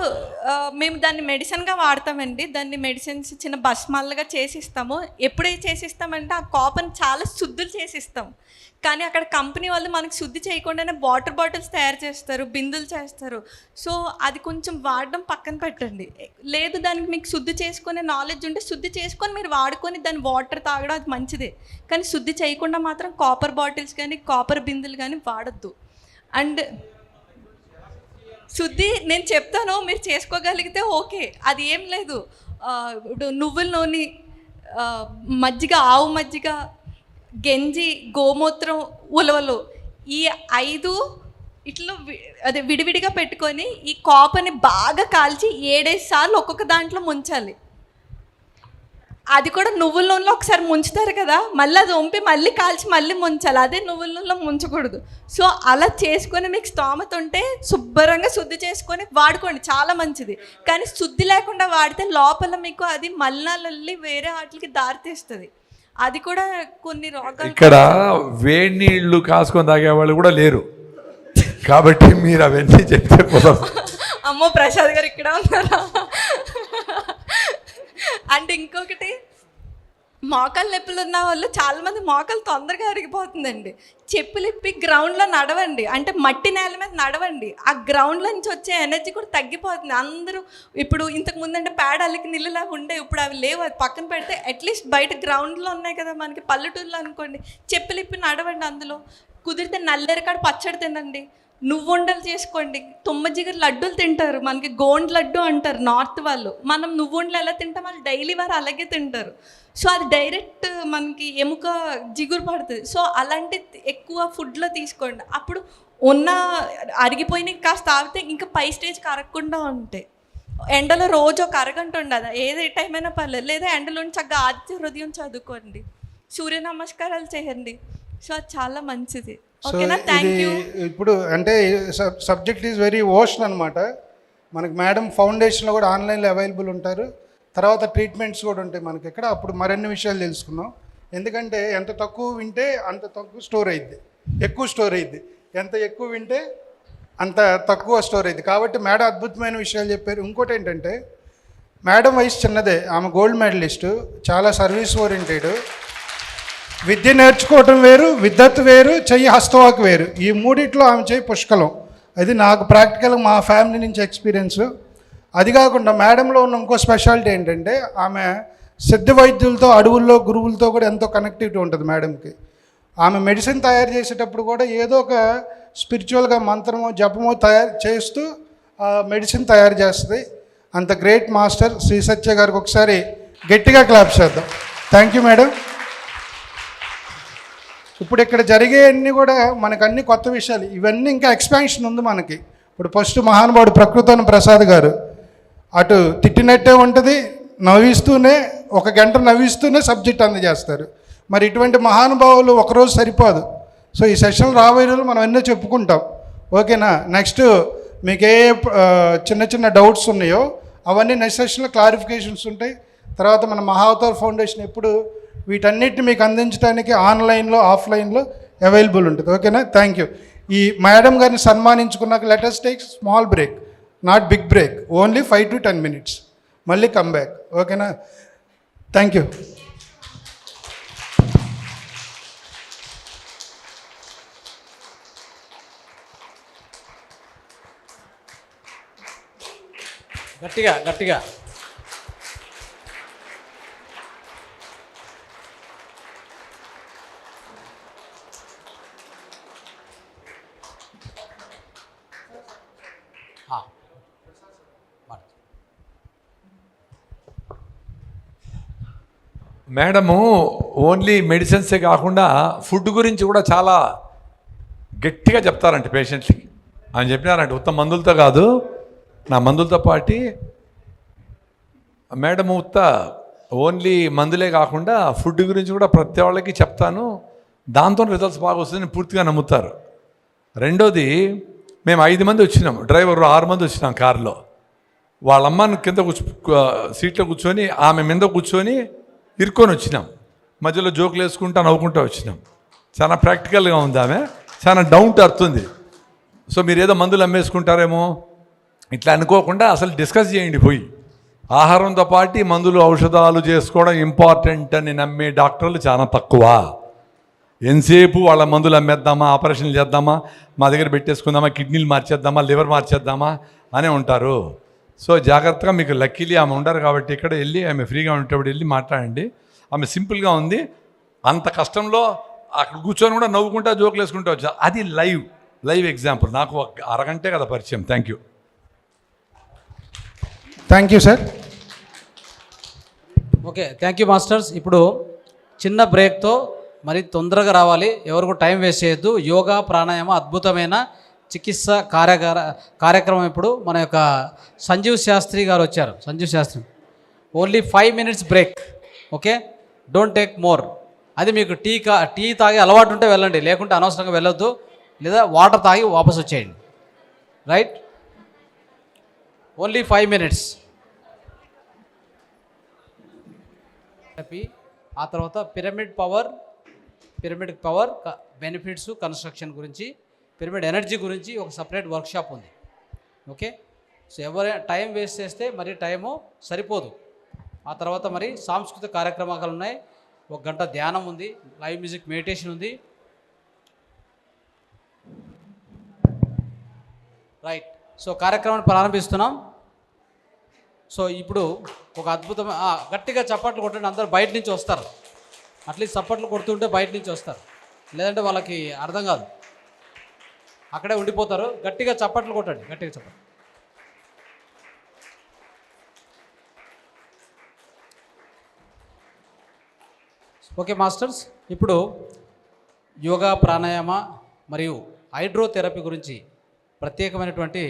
మేము దాన్ని మెడిసిన్గా వాడతామండి. దాన్ని మెడిసిన్స్ చిన్న భస్మాలుగా చేసిస్తాము. ఎప్పుడే చేసిస్తామంటే ఆ కాపర్ని చాలా శుద్ధులు చేసిస్తాం. కానీ అక్కడ కంపెనీ వాళ్ళు మనకి శుద్ధి చేయకుండానే వాటర్ బాటిల్స్ తయారు చేస్తారు, బిందులు చేస్తారు. సో అది కొంచెం వాడడం పక్కన పెట్టండి. లేదు దానికి మీకు శుద్ధి చేసుకునే నాలెడ్జ్ ఉంటే శుద్ధి చేసుకొని మీరు వాడుకొని దాన్ని వాటర్ తాగడం అది మంచిదే. కానీ శుద్ధి చేయకుండా మాత్రం కాపర్ బాటిల్స్ కానీ కాపర్ బిందులు కానీ వాడద్దు. అండ్ శుద్ధి నేను చెప్తాను, మీరు చేసుకోగలిగితే ఓకే, అది ఏం లేదు. ఇప్పుడు నువ్వుల నూనె, మజ్జిగ, ఆవు మజ్జిగ, గంజి, గోమూత్రం, ఉలవలు, ఈ 5 ఇట్లా అదే విడివిడిగా పెట్టుకొని ఈ కాపర్ని బాగా కాల్చి 7 సార్లు ఒక్కొక్క దాంట్లో ముంచాలి. అది కూడా నువ్వుల నూనెలో ఒకసారి ముంచుతారు కదా, మళ్ళీ అది వంపి మళ్ళీ కాల్చి మళ్ళీ ముంచాలి. అదే నువ్వుల నూనెలో ముంచకూడదు. సో అలా చేసుకొని మీకు స్తోమత ఉంటే శుభ్రంగా శుద్ధి చేసుకొని వాడుకోండి, చాలా మంచిది. కానీ శుద్ధి లేకుండా వాడితే లోపల మీకు అది మలినాలల్లి వేరే వాటికి దారితీస్తుంది. అది కూడా కొన్ని రోగాలు. ఇక్కడ వేడి నీళ్లు కాసుకొని తాగేవాళ్ళు కూడా లేరు కాబట్టి మీరు అవన్నీ చెప్తే పోదాం. అమ్మో ప్రసాద్ గారు ఇక్కడ ఉన్నారా? అండ్ ఇంకొకటి, మోకాలు నొప్పులు ఉన్న వాళ్ళు చాలామంది మోకాలు తొందరగా అరిగిపోతుందండి. చెప్పులు ఇప్పి గ్రౌండ్లో నడవండి, అంటే మట్టి నేల మీద నడవండి. ఆ గ్రౌండ్లో నుంచి వచ్చే ఎనర్జీ కూడా తగ్గిపోతుంది. అందరూ ఇప్పుడు ఇంతకుముందు అంటే పేడ అల్లికి నీళ్ళలా ఉండే, ఇప్పుడు అవి లేవు. అది పక్కన పెడితే అట్లీస్ట్ బయట గ్రౌండ్లో ఉన్నాయి కదా మనకి, పల్లెటూరులో అనుకోండి, చెప్పులు ఇప్పి నడవండి. అందులో కుదిరితే నల్లేరకాడ పచ్చడి తినండి, నువ్వుండలు చేసుకోండి, తుమ్మజిగర లడ్డూలు తింటారు. మనకి గోండ్ లడ్డు అంటారు నార్త్ వాళ్ళు. మనం నువ్వుండలు ఎలా తింటాం, వాళ్ళు డైలీ వారు అలాగే తింటారు. సో అది డైరెక్ట్ మనకి ఎముక జిగురు పడుతుంది. సో అలాంటి ఎక్కువ ఫుడ్లో తీసుకోండి. అప్పుడు ఉన్న అరిగిపోయిన కాస్త తాగితే ఇంకా పై స్టేజ్కి అరగకుండా ఉంటాయి. ఎండలో రోజు ఒక అరగంట ఉండదు, ఏదే టైం అయినా పర్లేదు. లేదా ఎండలో చక్కగా ఆదిత్య హృదయం చదువుకోండి, సూర్య నమస్కారాలు చేయండి. సో అది చాలా మంచిది. ఓకేనా? Thank you. ఇప్పుడు అంటే సబ్జెక్ట్ ఈజ్ వెరీ ఓషన్ అనమాట. మనకి మేడం ఫౌండేషన్లో కూడా ఆన్లైన్లో అవైలబుల్ ఉంటారు. తర్వాత ట్రీట్మెంట్స్ కూడా ఉంటాయి మనకి ఇక్కడ. అప్పుడు మరిన్ని విషయాలు తెలుసుకున్నాం. ఎందుకంటే ఎంత తక్కువ వింటే అంత తక్కువ స్టోర్ అయ్యిద్ది, ఎక్కువ స్టోర్ అయ్యిద్ది. ఎంత ఎక్కువ వింటే అంత తక్కువ స్టోర్ అయ్యిద్ది. కాబట్టి మేడం అద్భుతమైన విషయాలు చెప్పారు. ఇంకోటి ఏంటంటే మేడం వయసు చిన్నదే, ఆమె గోల్డ్ మెడలిస్టు, చాలా సర్వీస్ ఓరియంటెడ్. విద్య నేర్చుకోవటం వేరు, విద్వత్ వేరు, చెయ్యి హస్తవాకు వేరు. ఈ మూడిట్లో ఆమె చెయ్యి పుష్కలం. అది నాకు ప్రాక్టికల్గా మా ఫ్యామిలీ నుంచి ఎక్స్పీరియన్స్. అది కాకుండా మేడంలో ఉన్న ఇంకో స్పెషాలిటీ ఏంటంటే ఆమె సిద్ధ వైద్యులతో, అడవుల్లో గురువులతో కూడా ఎంతో కనెక్టివిటీ ఉంటుంది మేడంకి. ఆమె మెడిసిన్ తయారు చేసేటప్పుడు కూడా ఏదో ఒక స్పిరిచువల్గా మంత్రమో జపమో తయారు చేస్తూ మెడిసిన్ తయారు చేస్తుంది. అంత గ్రేట్ మాస్టర్ శ్రీ సత్య గారికి ఒకసారి గట్టిగా క్లాప్ చేద్దాం. Thank you madam. ఇప్పుడు ఇక్కడ జరిగేవన్నీ కూడా మనకు అన్ని కొత్త విషయాలు, ఇవన్నీ ఇంకా ఎక్స్పాన్షన్ ఉంది మనకి. ఇప్పుడు ఫస్ట్ మహానుభావుడు ప్రకృతోని ప్రసాద్ గారు అటు తిట్టినట్టే ఉంటుంది, నవ్విస్తూనే 1 గంట నవ్విస్తూనే సబ్జెక్ట్ అందజేస్తారు. మరి ఇటువంటి మహానుభావులు ఒకరోజు సరిపోదు. సో ఈ సెషన్ రాబోయే రోజులు మనం ఎన్నో చెప్పుకుంటాం. ఓకేనా? నెక్స్ట్ మీకు ఏ చిన్న చిన్న డౌట్స్ ఉన్నాయో అవన్నీ నెక్స్ట్ సెషన్లో క్లారిఫికేషన్స్ ఉంటాయి. తర్వాత మన మహావతార్ ఫౌండేషన్ ఎప్పుడు వీటన్నిటిని మీకు అందించడానికి ఆన్లైన్లో ఆఫ్లైన్లో అవైలబుల్ ఉంటుంది. ఓకేనా? Thank you. ఈ మేడం గారిని సన్మానించుకున్నాక let us take small break, not big break, only 5 to 10 minutes. మళ్ళీ కమ్ బ్యాక్. ఓకేనా? Thank you. గట్టిగా గట్టిగా మేడము ఓన్లీ మెడిసిన్సే కాకుండా ఫుడ్ గురించి కూడా చాలా గట్టిగా చెప్తారంట పేషెంట్లకి. ఆయన చెప్పినారంటే ఉత్త మందులతో కాదు, నా మందులతో పాటు మేడము ఉత్త ఓన్లీ మందులే కాకుండా ఫుడ్ గురించి కూడా ప్రతి వాళ్ళకి చెప్తాను, దాంతో రిజల్ట్స్ బాగా వస్తుందని పూర్తిగా నమ్ముతారు. రెండోది, మేము 5 మంది వచ్చినాం, డ్రైవర్ 6 మంది వచ్చినాం కారులో. వాళ్ళ అమ్మని కింద సీట్లో కూర్చొని ఆమె మీద కూర్చొని ఇరుక్కొని వచ్చినాం. మధ్యలో జోకులు వేసుకుంటా నవ్వుకుంటూ వచ్చినాం. చాలా ప్రాక్టికల్గా ఉంది ఆమె, చాలా డౌన్ టు ఎర్త్ ఉంది. సో మీరు ఏదో మందులు అమ్మేసుకుంటారేమో ఇట్లా అనుకోకుండా అసలు డిస్కస్ చేయండి పోయి. ఆహారంతో పాటు మందులు ఔషధాలు చేసుకోవడం ఇంపార్టెంట్ అని నమ్మే డాక్టర్లు చాలా తక్కువ. ఎంతసేపు వాళ్ళ మందులు అమ్మేద్దామా, ఆపరేషన్లు చేద్దామా, మా దగ్గర పెట్టేసుకుందామా, కిడ్నీలు మార్చేద్దామా, లివర్ మార్చేద్దామా అనే ఉంటారు. సో జాగ్రత్తగా, మీకు లక్కీలీ ఆమె ఉండరు కాబట్టి ఇక్కడ వెళ్ళి ఆమె ఫ్రీగా ఉండేటప్పుడు వెళ్ళి మాట్లాడండి. ఆమె సింపుల్గా ఉంది. అంత కష్టంలో అక్కడ కూర్చొని కూడా నవ్వుకుంటా జోకులు వేసుకుంటూ వచ్చా. అది లైవ్ ఎగ్జాంపుల్. నాకు 1 అరగంటే కదా పరిచయం. Thank you. Thank you sir. Okay, thank you masters. ఇప్పుడు చిన్న బ్రేక్తో మరి తొందరగా రావాలి, ఎవరు కూడా టైం వేస్ట్ చేయొద్దు. యోగా ప్రాణాయామ అద్భుతమైన చికిత్స కార్యక్రమం ఇప్పుడు మన యొక్క సంజీవ్ శాస్త్రి గారు వచ్చారు. Sanjeev Shastri, only 5 minutes break. Okay, don't take more. అది మీకు టీ తాగే అలవాటు ఉంటే వెళ్ళండి, లేకుంటే అనవసరంగా వెళ్ళొద్దు. లేదా వాటర్ తాగి వాపస్ వచ్చేయండి. రైట్? Only 5 minutes. ఆ తర్వాత పిరమిడ్ పవర్ బెనిఫిట్స్, కన్స్ట్రక్షన్ గురించి, పిరమిడ్ ఎనర్జీ గురించి ఒక సపరేట్ వర్క్షాప్ ఉంది. ఓకే, సో ఎవరైనా టైం వేస్ట్ చేస్తే మరి టైము సరిపోదు. ఆ తర్వాత మరి సాంస్కృతిక కార్యక్రమాలు ఉన్నాయి, 1 గంట ధ్యానం ఉంది, లైవ్ మ్యూజిక్ మెడిటేషన్ ఉంది. రైట్, సో కార్యక్రమాన్ని ప్రారంభిస్తున్నాం. సో ఇప్పుడు ఒక అద్భుతమైన గట్టిగా చప్పట్లు కొట్టండి. అందరూ బయట నుంచి వస్తారు. అట్లీస్ట్ చప్పట్లు కొడుతుంటే బయట నుంచి వస్తారు, లేదంటే వాళ్ళకి అర్థం కాదు, అక్కడే ఉండిపోతారు. గట్టిగా చప్పట్లు కొట్టండి, గట్టిగా చప్పట్లు. ఓకే మాస్టర్స్, ఇప్పుడు యోగా ప్రాణాయామ మరియు హైడ్రోథెరపీ గురించి ప్రత్యేకమైనటువంటి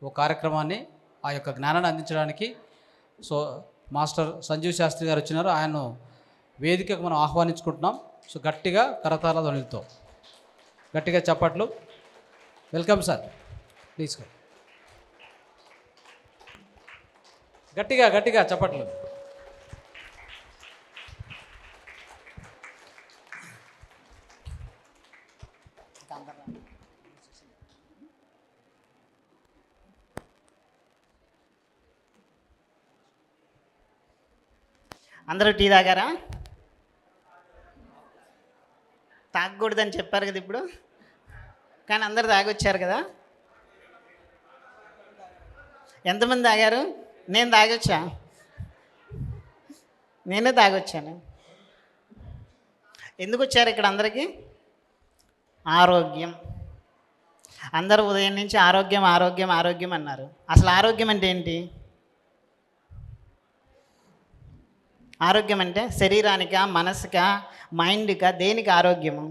ఒక కార్యక్రమాన్ని, ఆ యొక్క జ్ఞానాన్ని అందించడానికి సో మాస్టర్ సంజీవ్ శాస్త్రి గారు వచ్చినారు. ఆయన్ను వేదికకు మనం ఆహ్వానించుకుంటున్నాం. సో గట్టిగా కరతాళ ధ్వనులతో గట్టిగా చప్పట్లు. Welcome sir, please. గట్టిగా చప్పట్లు. అందరూ టీ తాగారా? తాగకూడదని చెప్పారు కదా ఇప్పుడు, కానీ అందరు తాగొచ్చారు కదా. ఎంతమంది తాగారు? నేను తాగొచ్చా, నేనే తాగొచ్చాను. ఎందుకు వచ్చారు ఇక్కడ అందరికీ? ఆరోగ్యం. అందరూ ఉదయం నుంచి ఆరోగ్యం ఆరోగ్యం ఆరోగ్యం అన్నారు. అసలు ఆరోగ్యం అంటే ఏంటి? ఆరోగ్యం అంటే శరీరానికా, మనసుకా, మైండ్కా, దేనికి ఆరోగ్యము?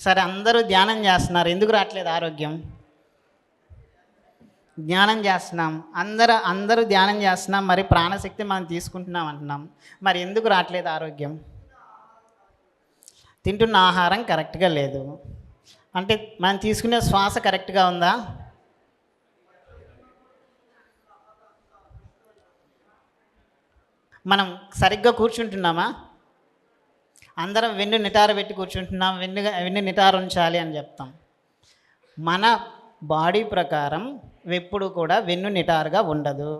సరే, అందరూ ధ్యానం చేస్తున్నారు, ఎందుకు రావట్లేదు ఆరోగ్యం? ధ్యానం చేస్తున్నాం, అందరూ ధ్యానం చేస్తున్నాం, మరి ప్రాణశక్తి మనం తీసుకుంటున్నాం అంటున్నాం, మరి ఎందుకు రావట్లేదు ఆరోగ్యం? తింటున్న ఆహారం కరెక్ట్గా లేదు అంటే మనం తీసుకునే శ్వాస కరెక్ట్గా ఉందా? మనం సరిగ్గా కూర్చుంటున్నామా? అందరం వెన్ను నిటార పెట్టి కూర్చుంటున్నాం, వెన్ను నిటారు ఉంచాలి అని చెప్తాం. మన బాడీ ప్రకారం ఎప్పుడు కూడా వెన్ను నిటారుగా ఉండదు.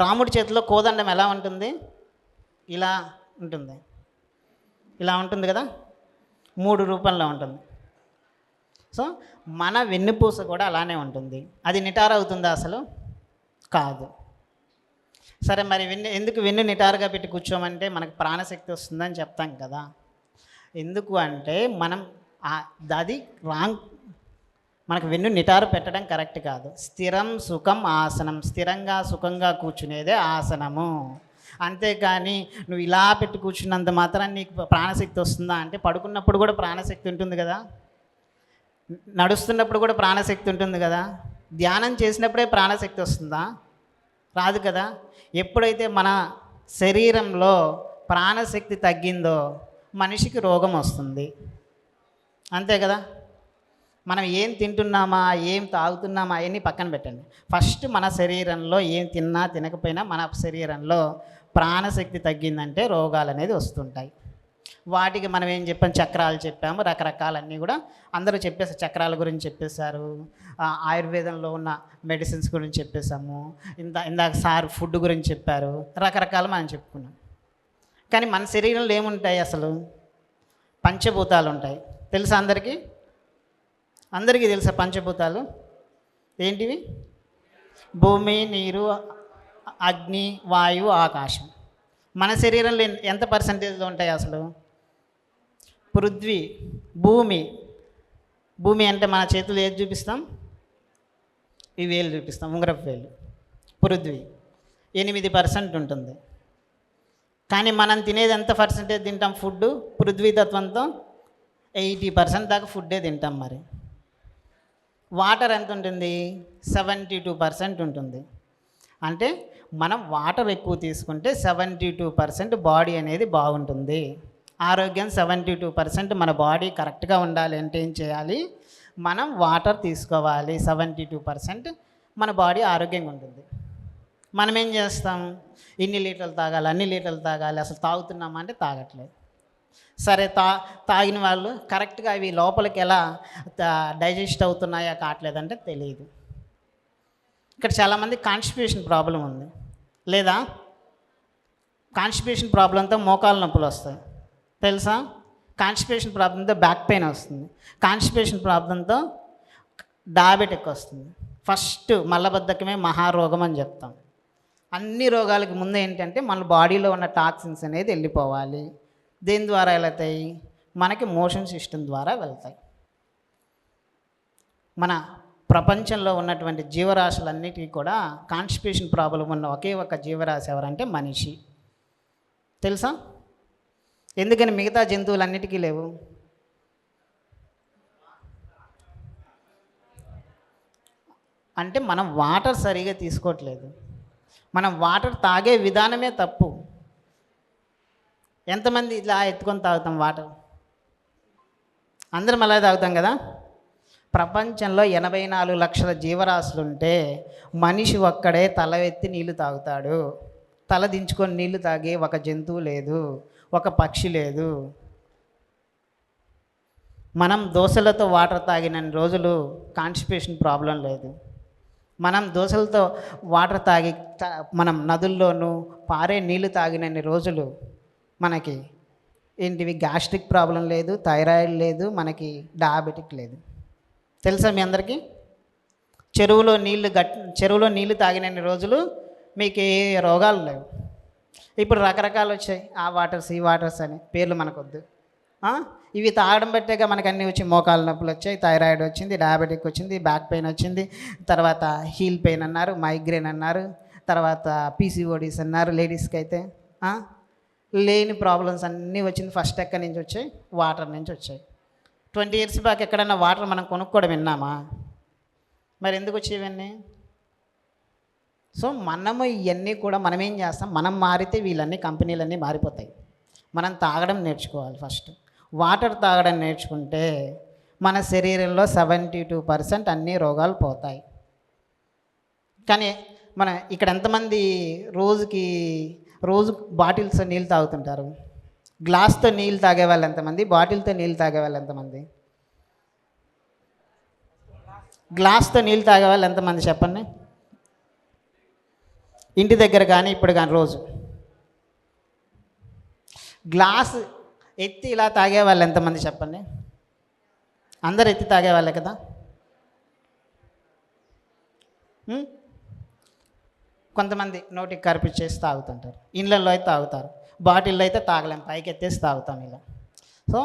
రాముడి చేతిలో కోదండం ఎలా ఉంటుంది? ఇలా ఉంటుంది, ఇలా ఉంటుంది కదా, 3 రూపంలో ఉంటుంది. సో మన వెన్నుపూస కూడా అలానే ఉంటుంది. అది నిటారు అవుతుందా? అసలు కాదు. సరే, మరి ఎందుకు వెన్ను నిటారుగా పెట్టి కూర్చోమంటే మనకు ప్రాణశక్తి వస్తుందని చెప్తాం కదా. ఎందుకు అంటే మనం అది రాంగ్. మనకు వెన్ను నిటారు పెట్టడం కరెక్ట్ కాదు. స్థిరం సుఖం ఆసనం, స్థిరంగా సుఖంగా కూర్చునేదే ఆసనము. అంతేకాని నువ్వు ఇలా పెట్టి కూర్చున్నంత మాత్రాన్ని నీకు ప్రాణశక్తి వస్తుందా అంటే, పడుకున్నప్పుడు కూడా ప్రాణశక్తి ఉంటుంది కదా, నడుస్తున్నప్పుడు కూడా ప్రాణశక్తి ఉంటుంది కదా, ధ్యానం చేసినప్పుడే ప్రాణశక్తి వస్తుందా? రాదు కదా. ఎప్పుడైతే మన శరీరంలో ప్రాణశక్తి తగ్గిందో మనిషికి రోగం వస్తుంది. అంతే కదా. మనం ఏం తింటున్నామా, ఏం తాగుతున్నామా అవన్నీ పక్కన పెట్టండి. ఫస్ట్ మన శరీరంలో ఏం తిన్నా తినకపోయినా మన శరీరంలో ప్రాణశక్తి తగ్గిందంటే రోగాలు అనేది వస్తుంటాయి. వాటికి మనం ఏం చెప్పాము? చక్రాలు చెప్పాము, రకరకాలన్నీ కూడా అందరూ చెప్పేసారు. చక్రాల గురించి చెప్పేశారు, ఆయుర్వేదంలో ఉన్న మెడిసిన్స్ గురించి చెప్పేశాము, ఇందాక సార్ ఫుడ్ గురించి చెప్పారు, రకరకాలు మనం చెప్పుకున్నాం. కానీ మన శరీరంలో ఏముంటాయి? అసలు పంచభూతాలు ఉంటాయి. తెలుసా అందరికీ? అందరికీ తెలుసా పంచభూతాలు ఏంటివి? భూమి, నీరు, అగ్ని, వాయువు, ఆకాశం. మన శరీరంలో ఎంత పర్సంటేజ్లో ఉంటాయి అసలు? పృథ్వీ, భూమి అంటే మన చేతులు ఏది చూపిస్తాం? ఈ వేలు చూపిస్తాం, ఉంగరపు వేలు. పృథ్వీ 8% ఉంటుంది. కానీ మనం తినేది ఎంత పర్సంటేజ్ తింటాం? ఫుడ్ పృథ్వీ తత్వంతో 80% దాకా ఫుడ్డే తింటాం. మరి వాటర్ ఎంత ఉంటుంది? 72% ఉంటుంది. అంటే మనం వాటర్ ఎక్కువ తీసుకుంటే 72% బాడీ అనేది బాగుంటుంది. ఆరోగ్యం 72% మన బాడీ కరెక్ట్గా ఉండాలి అంటే ఏం చేయాలి? మనం వాటర్ తీసుకోవాలి. 72% మన బాడీ ఆరోగ్యంగా ఉంటుంది. మనం ఏం చేస్తాం? ఇన్ని లీటర్లు తాగాలి, అన్ని లీటర్లు తాగాలి. అసలు తాగుతున్నామా అంటే తాగట్లేదు. సరే, తాగిన వాళ్ళు కరెక్ట్గా అవి లోపలికి ఎలా డైజెస్ట్ అవుతున్నాయా కావట్లేదంటే తెలియదు. ఇక్కడ చాలామంది కాన్స్టిపేషన్ ప్రాబ్లం ఉంది లేదా? కాన్స్టిపేషన్ ప్రాబ్లంతో మోకాలు నొప్పులు వస్తాయి తెలుసా? కాన్స్టిపేషన్ ప్రాబ్లంతో బ్యాక్ పెయిన్ వస్తుంది. కాన్స్టిపేషన్ ప్రాబ్లంతో డయాబెటిక్ వస్తుంది. ఫస్ట్ మలబద్ధకమే మహారోగం అని చెప్తాం. అన్ని రోగాలకి ముందు ఏంటంటే మన బాడీలో ఉన్న టాక్సిన్స్ అనేది వెళ్ళిపోవాలి. దేని ద్వారా వెళ్తాయి? మనకి మోషన్ సిస్టమ్ ద్వారా వెళ్తాయి. మన ప్రపంచంలో ఉన్నటువంటి జీవరాశులన్నిటికీ కూడా కాన్స్టిపేషన్ ప్రాబ్లం ఉన్న ఒకే ఒక జీవరాశి ఎవరంటే మనిషి. తెలుసా? ఎందుకని మిగతా జంతువులన్నిటికీ లేవు? అంటే మనం వాటర్ సరిగా తీసుకోవట్లేదు. మనం వాటర్ తాగే విధానమే తప్పు. ఎంతమంది ఇలా ఎత్తుకొని తాగుతాం వాటర్? అందరం అలా తాగుతాం కదా. ప్రపంచంలో 84 లక్షల జీవరాశులు ఉంటే మనిషి ఒక్కడే తల ఎత్తి నీళ్లు తాగుతాడు. తల దించుకొని నీళ్లు తాగే ఒక జంతువు లేదు, ఒక పక్షి లేదు. మనం దోశలతో వాటర్ తాగిన రోజులు కాన్స్టిపేషన్ ప్రాబ్లం లేదు. మనం దోశలతో వాటర్ తాగి మనం నదుల్లోనూ పారే నీళ్లు తాగినన్ని రోజులు మనకి ఏంటివి గ్యాస్ట్రిక్ ప్రాబ్లం లేదు, థైరాయిడ్ లేదు, మనకి డయాబెటిక్ లేదు. తెలుసా మీ అందరికీ? చెరువులో నీళ్లు తాగినన్ని రోజులు మీకు ఏ రోగాలు లేవు. ఇప్పుడు రకరకాలు వచ్చాయి, ఆ వాటర్స్ ఈ వాటర్స్ అని పేర్లు మనకొద్దు. ఇవి తాగడం బట్టేగా మనకు అన్నీ వచ్చి మోకాళ్ళ నొప్పులు వచ్చాయి, థైరాయిడ్ వచ్చింది, డయాబెటిక్ వచ్చింది, బ్యాక్ పెయిన్ వచ్చింది, తర్వాత హీల్ పెయిన్ అన్నారు, మైగ్రేన్ అన్నారు, తర్వాత పీసీఓడీస్ అన్నారు లేడీస్కి అయితే. లేని ప్రాబ్లమ్స్ అన్నీ వచ్చింది. ఫస్ట్ ఎక్కడి నుంచి వచ్చాయి? వాటర్ నుంచి వచ్చాయి. 20 years బ్యాక్ ఎక్కడన్నా వాటర్ మనం కొనుక్కోవడం విన్నామా? మరి ఎందుకు వచ్చేవన్నీ? సో మనము ఇవన్నీ కూడా మనం ఏం చేస్తాం, మనం మారితే వీళ్ళన్నీ కంపెనీలన్నీ మారిపోతాయి. మనం తాగడం నేర్చుకోవాలి. ఫస్ట్ వాటర్ తాగడం నేర్చుకుంటే మన శరీరంలో 72% అన్ని రోగాలు పోతాయి. కానీ మన ఇక్కడ ఎంతమంది రోజు బాటిల్స్తో నీళ్ళు తాగుతుంటారు? గ్లాస్తో నీళ్ళు తాగే వాళ్ళు ఎంతమంది? బాటిల్తో నీళ్ళు తాగే వాళ్ళు ఎంతమంది? గ్లాస్తో నీళ్ళు తాగే వాళ్ళు ఎంతమంది చెప్పండి? ఇంటి దగ్గర కానీ ఇప్పుడు కానీ రోజు గ్లాస్ ఎత్తి ఇలా తాగే వాళ్ళు ఎంతమంది చెప్పండి? అందరు ఎత్తి తాగేవాళ్ళే కదా. కొంతమంది నోటికి కరిపించేసి తాగుతుంటారు, ఇళ్ళల్లో అయితే తాగుతారు, బాటిల్లో అయితే తాగలేం, పైకి ఎత్తేసి తాగుతాం ఇలా. సో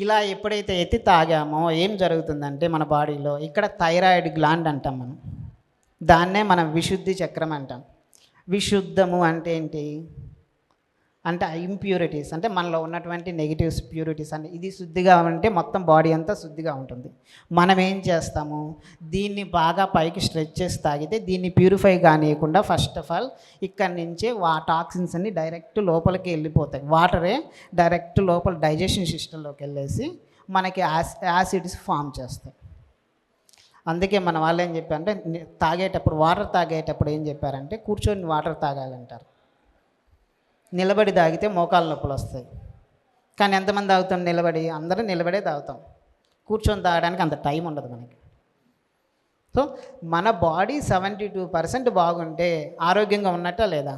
ఇలా ఎప్పుడైతే ఎత్తి తాగామో ఏం జరుగుతుందంటే మన బాడీలో ఇక్కడ థైరాయిడ్ గ్లాండ్ అంటాం మనం, దాన్నే మనం విశుద్ధి చక్రం అంటాం. విశుద్ధము అంటే ఏంటి అంటే ఇంప్యూరిటీస్, అంటే మనలో ఉన్నటువంటి నెగిటివ్స్ ప్యూరిటీస్ అంటే ఇది శుద్ధిగా ఉంటే మొత్తం బాడీ అంతా శుద్ధిగా ఉంటుంది. మనం ఏం చేస్తాము, దీన్ని బాగా పైకి స్ట్రెచ్ చేసి తాగితే దీన్ని ప్యూరిఫై కానియకుండా ఫస్ట్ ఆఫ్ ఆల్ ఇక్కడి నుంచే టాక్సిన్స్ అన్ని డైరెక్ట్ లోపలికి వెళ్ళిపోతాయి. వాటరే డైరెక్ట్ లోపల డైజెషన్ సిస్టంలోకి వెళ్ళేసి మనకి యాసిడ్స్ ఫామ్ చేస్తాయి. అందుకే మన వాళ్ళు ఏం చెప్పారంటే తాగేటప్పుడు వాటర్ తాగేటప్పుడు ఏం చెప్పారంటే కూర్చొని వాటర్ తాగాలంటారు. నిలబడి తాగితే మోకాళ్ళ నొప్పులు వస్తాయి. కానీ ఎంతమంది తాగుతాం నిలబడి? అందరూ నిలబడే తాగుతాం, కూర్చొని తాగడానికి అంత టైం ఉండదు మనకి. సో మన బాడీ 72% బాగుంటే ఆరోగ్యంగా ఉన్నట్టా లేదా?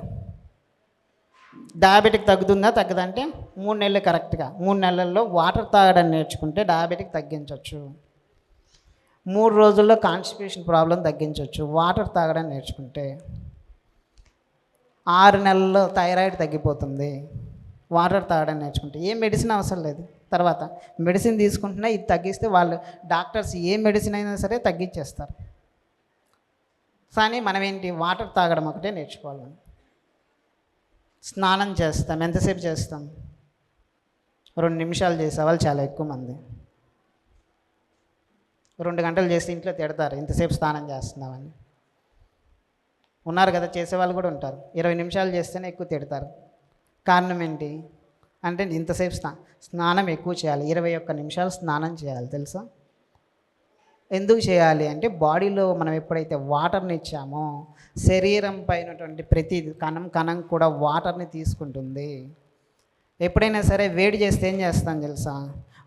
డయాబెటిక్ తగ్గుతుందా తగ్గదంటే 3 నెలలు కరెక్ట్గా 3 నెలల్లో వాటర్ తాగడం నేర్చుకుంటే డయాబెటిక్ తగ్గించవచ్చు. 3 రోజుల్లో కాన్స్టిపేషన్ ప్రాబ్లం తగ్గించవచ్చు వాటర్ తాగడం నేర్చుకుంటే. 6 నెలల్లో థైరాయిడ్ తగ్గిపోతుంది వాటర్ తాగడం నేర్చుకుంటే. ఏ మెడిసిన్ అవసరం లేదు. తర్వాత మెడిసిన్ తీసుకుంటున్నా ఇది తగ్గిస్తే వాళ్ళు డాక్టర్స్ ఏ మెడిసిన్ అయినా సరే తగ్గించేస్తారు. కానీ మనం ఏంటి, వాటర్ తాగడం ఒకటే నేర్చుకోవాలి. స్నానం చేస్తాం, ఎంతసేపు చేస్తాం? 2 నిమిషాలు చేసేవాళ్ళు చాలా ఎక్కువ మంది. 2 గంటలు చేస్తే ఇంట్లో తిడతారు, ఇంతసేపు స్నానం చేస్తున్నామని. ఉన్నారు కదా, చేసేవాళ్ళు కూడా ఉంటారు. 20 నిమిషాలు చేస్తేనే ఎక్కువ తిడతారు. కారణం ఏంటి అంటే ఇంతసేపు స్నానం ఎక్కువ చేయాలి, 21 నిమిషాలు స్నానం చేయాలి. తెలుసా ఎందుకు చేయాలి అంటే బాడీలో మనం ఎప్పుడైతే వాటర్ని ఇచ్చామో శరీరం పైనటువంటి ప్రతి కణం కూడా వాటర్ని తీసుకుంటుంది. ఎప్పుడైనా సరే వేడి చేస్తే ఏం చేస్తాం తెలుసా?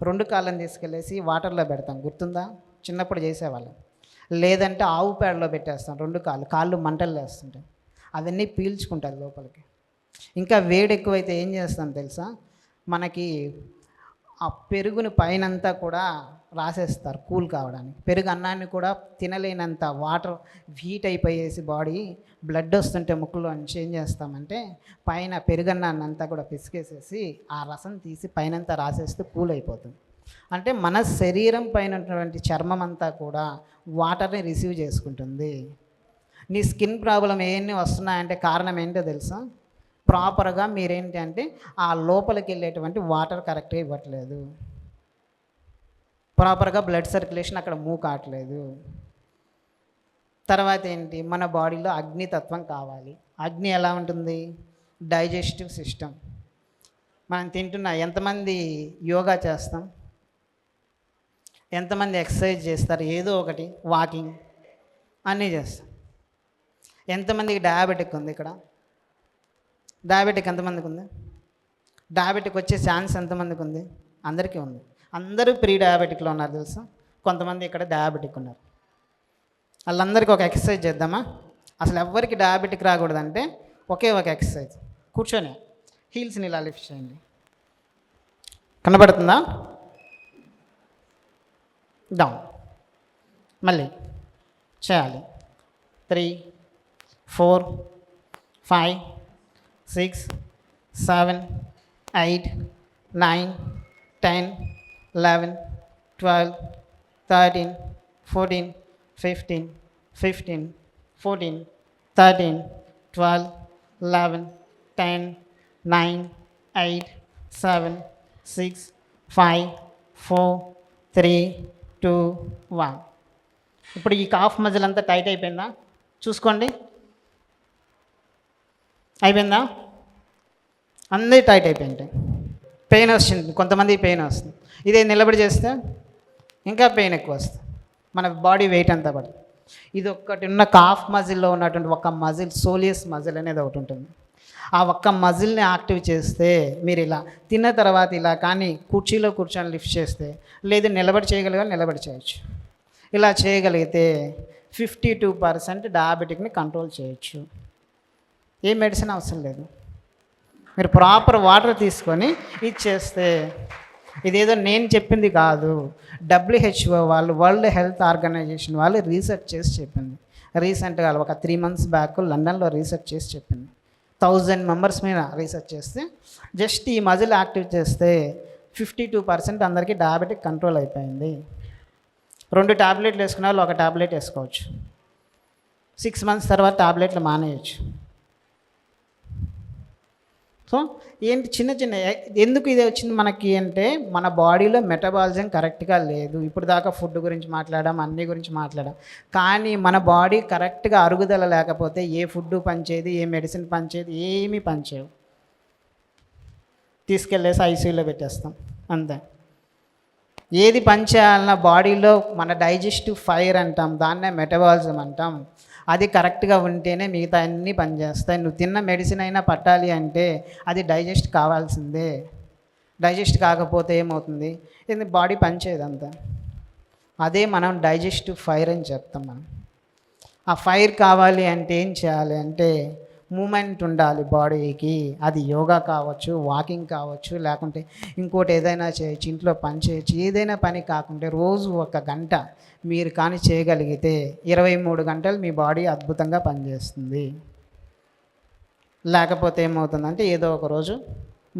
2 కాళ్ళని తీసుకెళ్ళేసి వాటర్లో పెడతాం, గుర్తుందా? చిన్నప్పుడు చేసేవాళ్ళం. లేదంటే ఆవు పేడలో పెట్టేస్తాం 2 కాళ్ళు మంటలు వేస్తుంటాయి, అవన్నీ పీల్చుకుంటారు లోపలికి. ఇంకా వేడి ఎక్కువైతే ఏం చేస్తాం తెలుసా? మనకి ఆ పెరుగుని పైనంతా కూడా రాసేస్తారు కూల్ కావడానికి. పెరుగు అన్నాన్ని కూడా తినలేనంత వాటర్ హీట్ అయిపోయేసి బాడీ బ్లడ్ వస్తుంటే ముక్కులో నుంచి ఏం చేస్తామంటే పైన పెరుగన్నాన్ని అంతా కూడా పిసికేసేసి ఆ రసం తీసి పైనంతా రాసేస్తే కూల్ అయిపోతుంది. అంటే మన శరీరం పైనటువంటి చర్మం అంతా కూడా వాటర్ని రిసీవ్ చేసుకుంటుంది. నీ స్కిన్ ప్రాబ్లం ఏమన్నీ వస్తున్నాయంటే కారణం ఏంటో తెలుసా? ప్రాపర్గా మీరేంటి అంటే ఆ లోపలికి వెళ్ళేటువంటి వాటర్ కరెక్ట్గా ఇవ్వట్లేదు, ప్రాపర్గా బ్లడ్ సర్క్యులేషన్ అక్కడ మూవ్ కావట్లేదు. తర్వాత ఏంటి, మన బాడీలో అగ్నితత్వం కావాలి. అగ్ని ఎలా ఉంటుంది? Digestive system. మనం తింటున్నా ఎంతమంది యోగా చేస్తాం, ఎంతమంది ఎక్సర్సైజ్ చేస్తారు, ఏదో ఒకటి వాకింగ్ అన్నీ చేస్తాం. ఎంతమందికి డయాబెటిక్ ఉంది? ఇక్కడ డయాబెటిక్ ఎంతమందికి ఉంది? డయాబెటిక్ వచ్చే ఛాన్స్ ఎంతమందికి ఉంది? అందరికీ ఉంది. అందరూ ప్రీ డయాబెటిక్లో ఉన్నారు తెలుసా? కొంతమంది ఇక్కడ డయాబెటిక్ ఉన్నారు. వాళ్ళందరికీ ఒక ఎక్సర్సైజ్ చేద్దామా? అసలు ఎవరికి డయాబెటిక్ రాకూడదంటే ఒకే ఒక ఎక్సర్సైజ్. కూర్చొని హీల్స్ని ఇలా లిఫ్ట్ చేయండి. కనబడుతుందా? డౌన్. మళ్ళీ చేయాలి. 3, 4, 5, 6, 7, 8, 9, 10, 11, 12, 13, 14, 15, 14, 13, 12, 11, 10, 9, 8, 7, 6, 5, 4, 3, 2, 1. ఇప్పుడు ఈ కాఫ్ మజిల్ అంతా టైట్ అయిపోయిందా? చూసుకోండి. అయిపోయిందా? అందరి టైట్ అయిపోయింటాయి. పెయిన్ వస్తుంది, కొంతమంది పెయిన్ వస్తుంది. ఇదే నిలబడి చేస్తే ఇంకా పెయిన్ ఎక్కువ వస్తుంది. మన బాడీ వెయిట్ అంతా పడుతుంది. ఇది ఒక్కటి ఉన్న కాఫ్ మజిల్లో ఉన్నటువంటి ఒక మజిల్, సోలియస్ మజిల్ అనేది ఒకటి ఉంటుంది. ఆ ఒక్క మజిల్ని యాక్టివ్ చేస్తే మీరు ఇలా తిన్న తర్వాత ఇలా కానీ కుర్చీలో కూర్చొని లిఫ్ట్ చేస్తే, లేదు నిలబడి చేయగలిగా నిలబడి చేయొచ్చు. ఇలా చేయగలిగితే 52% డయాబెటిక్ని కంట్రోల్ చేయొచ్చు. ఏ మెడిసిన్ అవసరం లేదు. మీరు ప్రాపర్ వాటర్ తీసుకొని ఇది చేస్తే, ఇదేదో నేను చెప్పింది కాదు, WHO వాళ్ళు, వరల్డ్ హెల్త్ ఆర్గనైజేషన్ వాళ్ళు రీసెర్చ్ చేసి చెప్పింది. రీసెంట్గా ఒక 3 months బ్యాక్ లండన్లో రీసెర్చ్ చేసి చెప్పింది. 1000 members మీద రీసెర్చ్ చేస్తే జస్ట్ ఈ మజిల్ యాక్టివ్ చేస్తే 52% అందరికీ డయాబెటిక్ కంట్రోల్ అయిపోయింది. 2 టాబ్లెట్లు వేసుకునే వాళ్ళు 1 టాబ్లెట్ వేసుకోవచ్చు. 6 months తర్వాత టాబ్లెట్లు మానేయచ్చు. సో ఏంటి చిన్న చిన్న ఎందుకు ఇది వచ్చింది మనకి అంటే, మన బాడీలో మెటబాలిజం కరెక్ట్గా లేదు. ఇప్పుడు దాకా ఫుడ్ గురించి మాట్లాడాం, అన్ని గురించి మాట్లాడాం. కానీ మన బాడీ కరెక్ట్గా అరుగుదల లేకపోతే ఏ ఫుడ్ పనిచేయదు, ఏ మెడిసిన్ పనిచేయదు, ఏమీ పనిచేయవు. తీసుకెళ్ళేసి ఐసీయూలో పెట్టేస్తాం అంతే. ఏది పనిచేయాలన్నా బాడీలో మన డైజెస్టివ్ ఫైర్ అంటాం, దాన్నే మెటబాలిజం అంటాం. అది కరెక్ట్గా ఉంటేనే మిగతా అన్నీ పనిచేస్తాయి. నువ్వు తిన్న మెడిసిన్ అయినా పట్టాలి అంటే అది డైజెస్ట్ కావాల్సిందే. డైజెస్ట్ కాకపోతే ఏమవుతుంది? ఇది బాడీ పనిచేయదు అంతా. అదే మనం డైజెస్టివ్ ఫైర్ అని చెప్తాం. మనం ఆ ఫైర్ కావాలి అంటే ఏం చేయాలి అంటే, మూమెంట్ ఉండాలి బాడీకి. అది యోగా కావచ్చు, వాకింగ్ కావచ్చు, లేకుంటే ఇంకోటి ఏదైనా చేయొచ్చు, ఇంట్లో పని చేయొచ్చు. ఏదైనా పని కాకుంటే రోజు 1 గంట మీరు కానీ చేయగలిగితే 23 గంటలు మీ బాడీ అద్భుతంగా పనిచేస్తుంది. లేకపోతే ఏమవుతుందంటే, ఏదో ఒక రోజు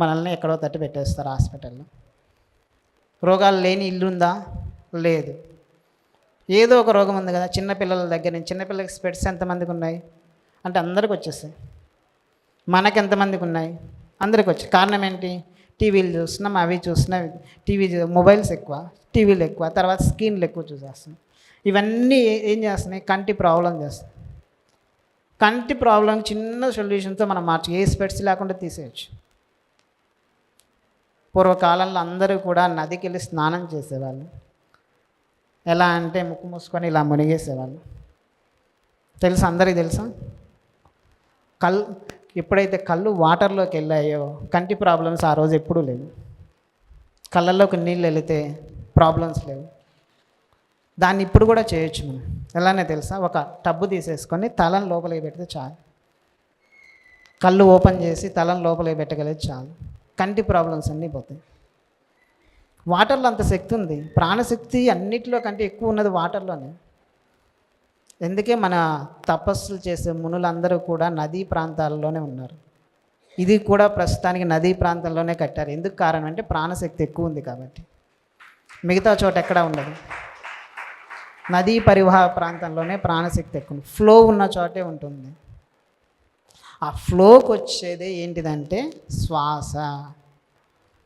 మనల్ని ఎక్కడో తట్టి పెట్టేస్తారు హాస్పిటల్లో. రోగాలు లేని ఇల్లు ఉందా? లేదు. ఏదో ఒక రోగం ఉంది కదా. చిన్నపిల్లల దగ్గర నుంచి, చిన్నపిల్లలకి స్పెట్స్ ఎంతమందికి ఉన్నాయి అంటే అందరికి వచ్చేస్తాయి. మనకి ఎంతమందికి ఉన్నాయి? అందరికి వచ్చాయి. కారణం ఏంటి? టీవీలు చూస్తున్నాం, అవి చూస్తున్నాం. మొబైల్స్ ఎక్కువ, టీవీలు ఎక్కువ, తర్వాత స్క్రీన్లు ఎక్కువ చూసేస్తున్నాం. ఇవన్నీ ఏం చేస్తున్నాయి? కంటి ప్రాబ్లం చేస్తాయి. కంటి ప్రాబ్లం చిన్న సొల్యూషన్తో మనం ఏ స్పెట్స్ లేకుండా తీసేయచ్చు. పూర్వకాలంలో అందరూ కూడా నదికి వెళ్ళి స్నానం చేసేవాళ్ళు. ఎలా అంటే ముక్కు మూసుకొని ఇలా మునిగేసేవాళ్ళు. తెలుసా? అందరికీ తెలుసా? ఎప్పుడైతే కళ్ళు వాటర్లోకి వెళ్ళాయో కంటి ప్రాబ్లమ్స్ ఆ రోజు ఎప్పుడూ లేవు. కళ్ళల్లోకి నీళ్ళు వెళితే ప్రాబ్లమ్స్ లేవు. దాన్ని ఇప్పుడు కూడా చేయొచ్చు మనం. ఎలానే తెలుసా? ఒక టబ్బు తీసేసుకొని తలను లోపలికి పెడితే చాలు. కళ్ళు ఓపెన్ చేసి తలను లోపలికి పెట్టగలిగితే చాలు. కంటి ప్రాబ్లమ్స్ అన్నీ పోతాయి. వాటర్లో అంత శక్తి ఉంది. ప్రాణశక్తి అన్నిటిలో కంటే ఎక్కువ ఉన్నది వాటర్లోనే. ఎందుకే మన తపస్సులు చేసే మునులందరూ కూడా నదీ ప్రాంతాల్లోనే ఉన్నారు. ఇది కూడా ప్రస్తుతానికి నదీ ప్రాంతంలోనే కట్టారు. ఎందుకు కారణం అంటే ప్రాణశక్తి ఎక్కువ ఉంది కాబట్టి. మిగతా చోట ఎక్కడా ఉండదు. నదీ పరివాహ ప్రాంతంలోనే ప్రాణశక్తి ఎక్కువ ఉంది. ఫ్లో ఉన్న చోటే ఉంటుంది. ఆ ఫ్లోకి వచ్చేదే ఏంటిదంటే శ్వాస.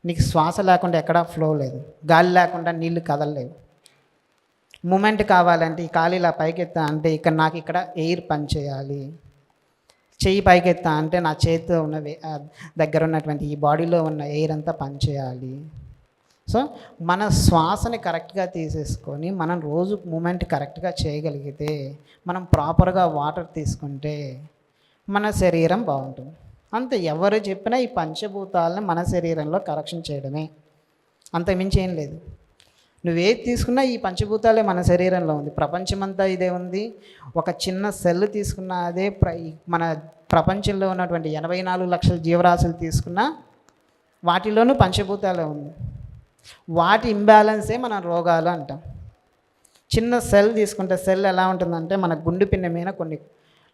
నీకు శ్వాస లేకుండా ఎక్కడా ఫ్లో లేదు. గాలి లేకుండా నీళ్లు కదలలేవు. మూమెంట్ కావాలంటే ఈ కాలు ఇలా పైకెత్తా అంటే నాకు ఇక్కడ ఎయిర్ పనిచేయాలి. చెయ్యి పైకెత్తా అంటే నా చేతితో ఉన్న దగ్గర ఉన్నటువంటి ఈ బాడీలో ఉన్న ఎయిర్ అంతా పనిచేయాలి. సో మన శ్వాసని కరెక్ట్గా తీసేసుకొని మనం రోజు మూమెంట్ కరెక్ట్గా చేయగలిగితే, మనం ప్రాపర్గా వాటర్ తీసుకుంటే మన శరీరం బాగుంటుంది. అంతే. ఎవరు చెప్పినా ఈ పంచభూతాలని మన శరీరంలో కరెక్షన్ చేయడమే, అంతకుమించి ఏం లేదు. నువ్వేది తీసుకున్నా ఈ పంచభూతాలే మన శరీరంలో ఉంది. ప్రపంచమంతా ఇదే ఉంది. ఒక చిన్న సెల్ తీసుకున్నా అదే. మన ప్రపంచంలో ఉన్నటువంటి 84 లక్షల జీవరాశులు తీసుకున్నా వాటిలోనూ పంచభూతాలే ఉంది. వాటి ఇంబ్యాలెన్సే మన రోగాలు అంటాం. చిన్న సెల్ తీసుకుంటే సెల్ ఎలా ఉంటుందంటే మన గుండె పిన్న మీద కొన్ని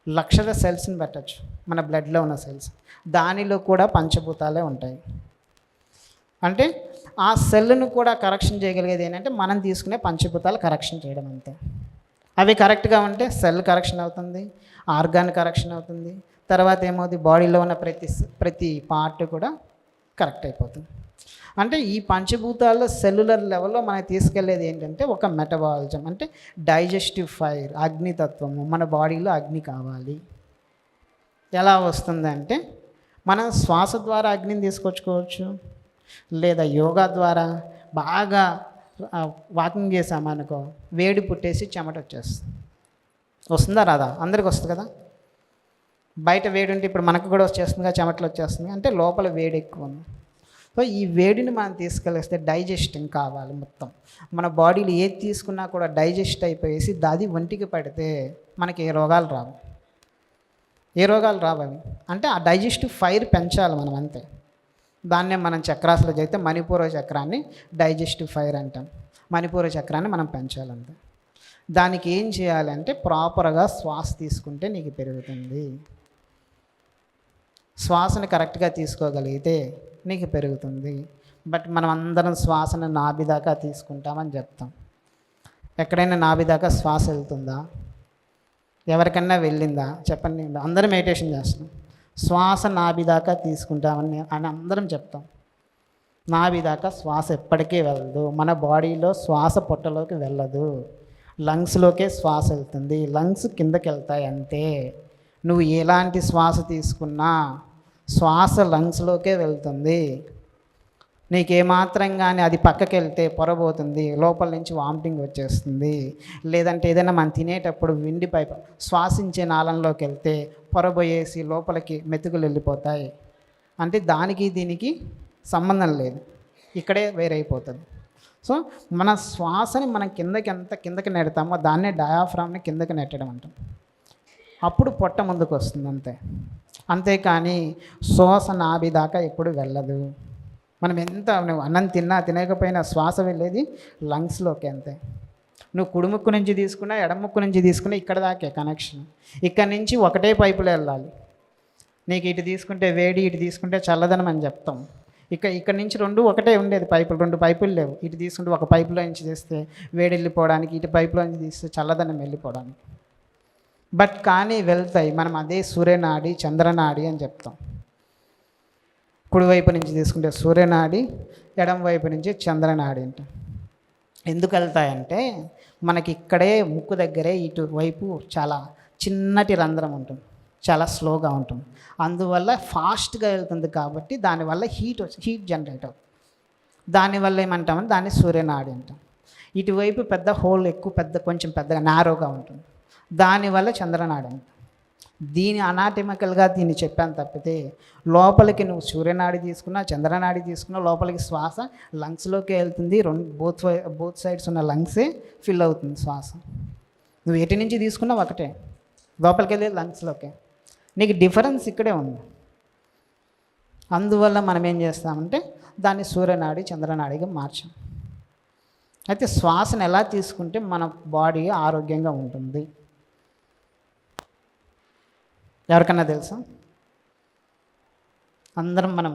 లక్షల సెల్స్ని పెట్టచ్చు, మన బ్లడ్లో ఉన్న సెల్స్. దానిలో కూడా పంచభూతాలే ఉంటాయి. అంటే ఆ సెల్ను కూడా కరెక్షన్ చేయగలిగేది ఏంటంటే మనం తీసుకునే పంచభూతాలు కరెక్షన్ చేయడం అంతే. అవి కరెక్ట్గా ఉంటే సెల్ కరెక్షన్ అవుతుంది, ఆర్గాన్ కరెక్షన్ అవుతుంది. తర్వాత ఏమవుతుంది, బాడీలో ఉన్న ప్రతి పార్ట్ కూడా కరెక్ట్ అయిపోతుంది. అంటే ఈ పంచభూతాల్లో సెల్యులర్ లెవెల్లో మనకి తీసుకెళ్లేది ఏంటంటే ఒక మెటబాలిజం, అంటే డైజెస్టివ్ ఫైర్, అగ్నితత్వము. మన బాడీలో అగ్ని కావాలి. ఎలా వస్తుందంటే మనం శ్వాస ద్వారా అగ్నిని తీసుకొచ్చుకోవచ్చు, లేదా యోగా ద్వారా బాగా వాకింగ్ చేసామనుకో వేడి పుట్టేసి చెమట వచ్చేస్తుంది. వస్తుందా రాదా? అందరికి వస్తుంది కదా. బయట వేడి ఉంటే ఇప్పుడు మనకు కూడా వచ్చేస్తుందిగా, చెమటలు వచ్చేస్తుంది. అంటే లోపల వేడి ఎక్కువ ఉంది. సో ఈ వేడిని మనం తీసుకెళ్ళేస్తే డైజెస్టింగ్ కావాలి. మొత్తం మన బాడీలో ఏది తీసుకున్నా కూడా డైజెస్ట్ అయిపోయేసి దాది ఒంటికి పడితే మనకి ఏ రోగాలు రావు. అవి అంటే ఆ డైజెస్టివ్ ఫైర్ పెంచాలి మనం, అంతే. దాన్నే మనం చక్రాసులో చేస్తే మణిపూర చక్రాన్ని డైజెస్టివ్ ఫైర్ అంటాం. మణిపూర చక్రాన్ని మనం పెంచాలంటే దానికి ఏం చేయాలంటే ప్రాపర్గా శ్వాస తీసుకుంటే నీకు పెరుగుతుంది. శ్వాసని కరెక్ట్గా తీసుకోగలిగితే నీకు పెరుగుతుంది. బట్ మనం అందరం శ్వాసను నాభి దాకా తీసుకుంటామని చెప్తాం. ఎక్కడైనా నాభి దాకా శ్వాస వెళ్తుందా? ఎవరికన్నా వెళ్ళిందా చెప్పండి. అందరం మెడిటేషన్ చేస్తాం, శ్వాస నాభి దాకా తీసుకుంటామని అందరం చెప్తాం. నాభి దాకా శ్వాస ఎప్పటికీ వెళ్ళదు. మన బాడీలో శ్వాస పొట్టలోకి వెళ్ళదు, లంగ్స్లోకే శ్వాస వెళ్తుంది. లంగ్స్ కిందకి వెళ్తాయి అంతే. నువ్వు ఎలాంటి శ్వాస తీసుకున్నా శ్వాస లంగ్స్లోకే వెళ్తుంది. నీకేమాత్రం కానీ అది పక్కకి వెళ్తే పొరబోతుంది, లోపల నుంచి వామిటింగ్ వచ్చేస్తుంది. లేదంటే ఏదైనా మనం తినేటప్పుడు విండి పైపు శ్వాసించే నాళంలోకి వెళ్తే పొరబోయేసి లోపలికి మెతుకులు వెళ్ళిపోతాయి. అంటే దానికి దీనికి సంబంధం లేదు, ఇక్కడే వేరైపోతుంది. సో మన శ్వాసని మనం ఎంత కిందకి నెడతామో దాన్నే డయాఫ్రామ్ని కిందకి నెట్టడం అంటాం. అప్పుడు పొట్ట ముందుకు వస్తుంది అంతే. అంతేకాని శ్వాస నాభి దాకా ఎప్పుడు వెళ్ళదు. మనం ఎంత నువ్వు అన్నం తినకపోయినా శ్వాస వెళ్ళేది లంగ్స్లోకి అంతే. నువ్వు కుడిముక్కు నుంచి తీసుకున్నా ఎడముక్కు నుంచి తీసుకున్నా ఇక్కడ దాకే కనెక్షన్. ఇక్కడ నుంచి ఒకటే పైపులో వెళ్ళాలి. నీకు ఇటు తీసుకుంటే వేడి, ఇటు తీసుకుంటే చల్లదనం అని చెప్తాం. ఇక్కడ నుంచి రెండు ఒకటే ఉండేది పైపులు, 2 పైపులు లేవు. ఇటు తీసుకుంటే ఒక పైపులో నుంచి తీస్తే వేడి వెళ్ళిపోవడానికి, ఇటు పైపులో నుంచి తీస్తే చల్లదనం వెళ్ళిపోవడానికి. బట్ కానీ వెళ్తాయి. మనం అదే సూర్యనాడి చంద్రనాడి అని చెప్తాం. కుడివైపు నుంచి తీసుకుంటే సూర్యనాడి, ఎడం వైపు నుంచి చంద్రనాడి అంటాం. ఎందుకు వెళ్తాయంటే మనకి ఇక్కడే ముక్కు దగ్గరే ఇటువైపు చాలా చిన్నటి రంధ్రం ఉంటుంది, చాలా స్లోగా ఉంటుంది. అందువల్ల ఫాస్ట్గా వెళ్తుంది కాబట్టి దానివల్ల హీట్ జనరేట్ అవుతుంది. దానివల్ల ఏమంటామని దాన్ని సూర్యనాడి అంటాం. ఇటువైపు పెద్ద హోల్ ఎక్కువ కొంచెం పెద్దగా నారోగా ఉంటుంది, దానివల్ల చంద్రనాడి అంటాం. దీని అనాటమికల్గా దీన్ని చెప్పాను తప్పితే లోపలికి నువ్వు సూర్యనాడి తీసుకున్నా చంద్రనాడి తీసుకున్నా లోపలికి శ్వాస లంగ్స్లోకి వెళ్తుంది. బోత్ సైడ్స్ ఉన్న లంగ్సే ఫిల్ అవుతుంది శ్వాస. నువ్వు ఎటు నుంచి తీసుకున్నా ఒకటే, లోపలికి వెళ్ళేది లంగ్స్లోకే. నీకు డిఫరెన్స్ ఇక్కడే ఉంది. అందువల్ల మనం ఏం చేస్తామంటే దాన్ని సూర్యనాడి చంద్రనాడిగా మార్చాం. అయితే శ్వాసను ఎలా తీసుకుంటే మన బాడీ ఆరోగ్యంగా ఉంటుంది ఎవరికన్నా తెలుసా? అందరం మనం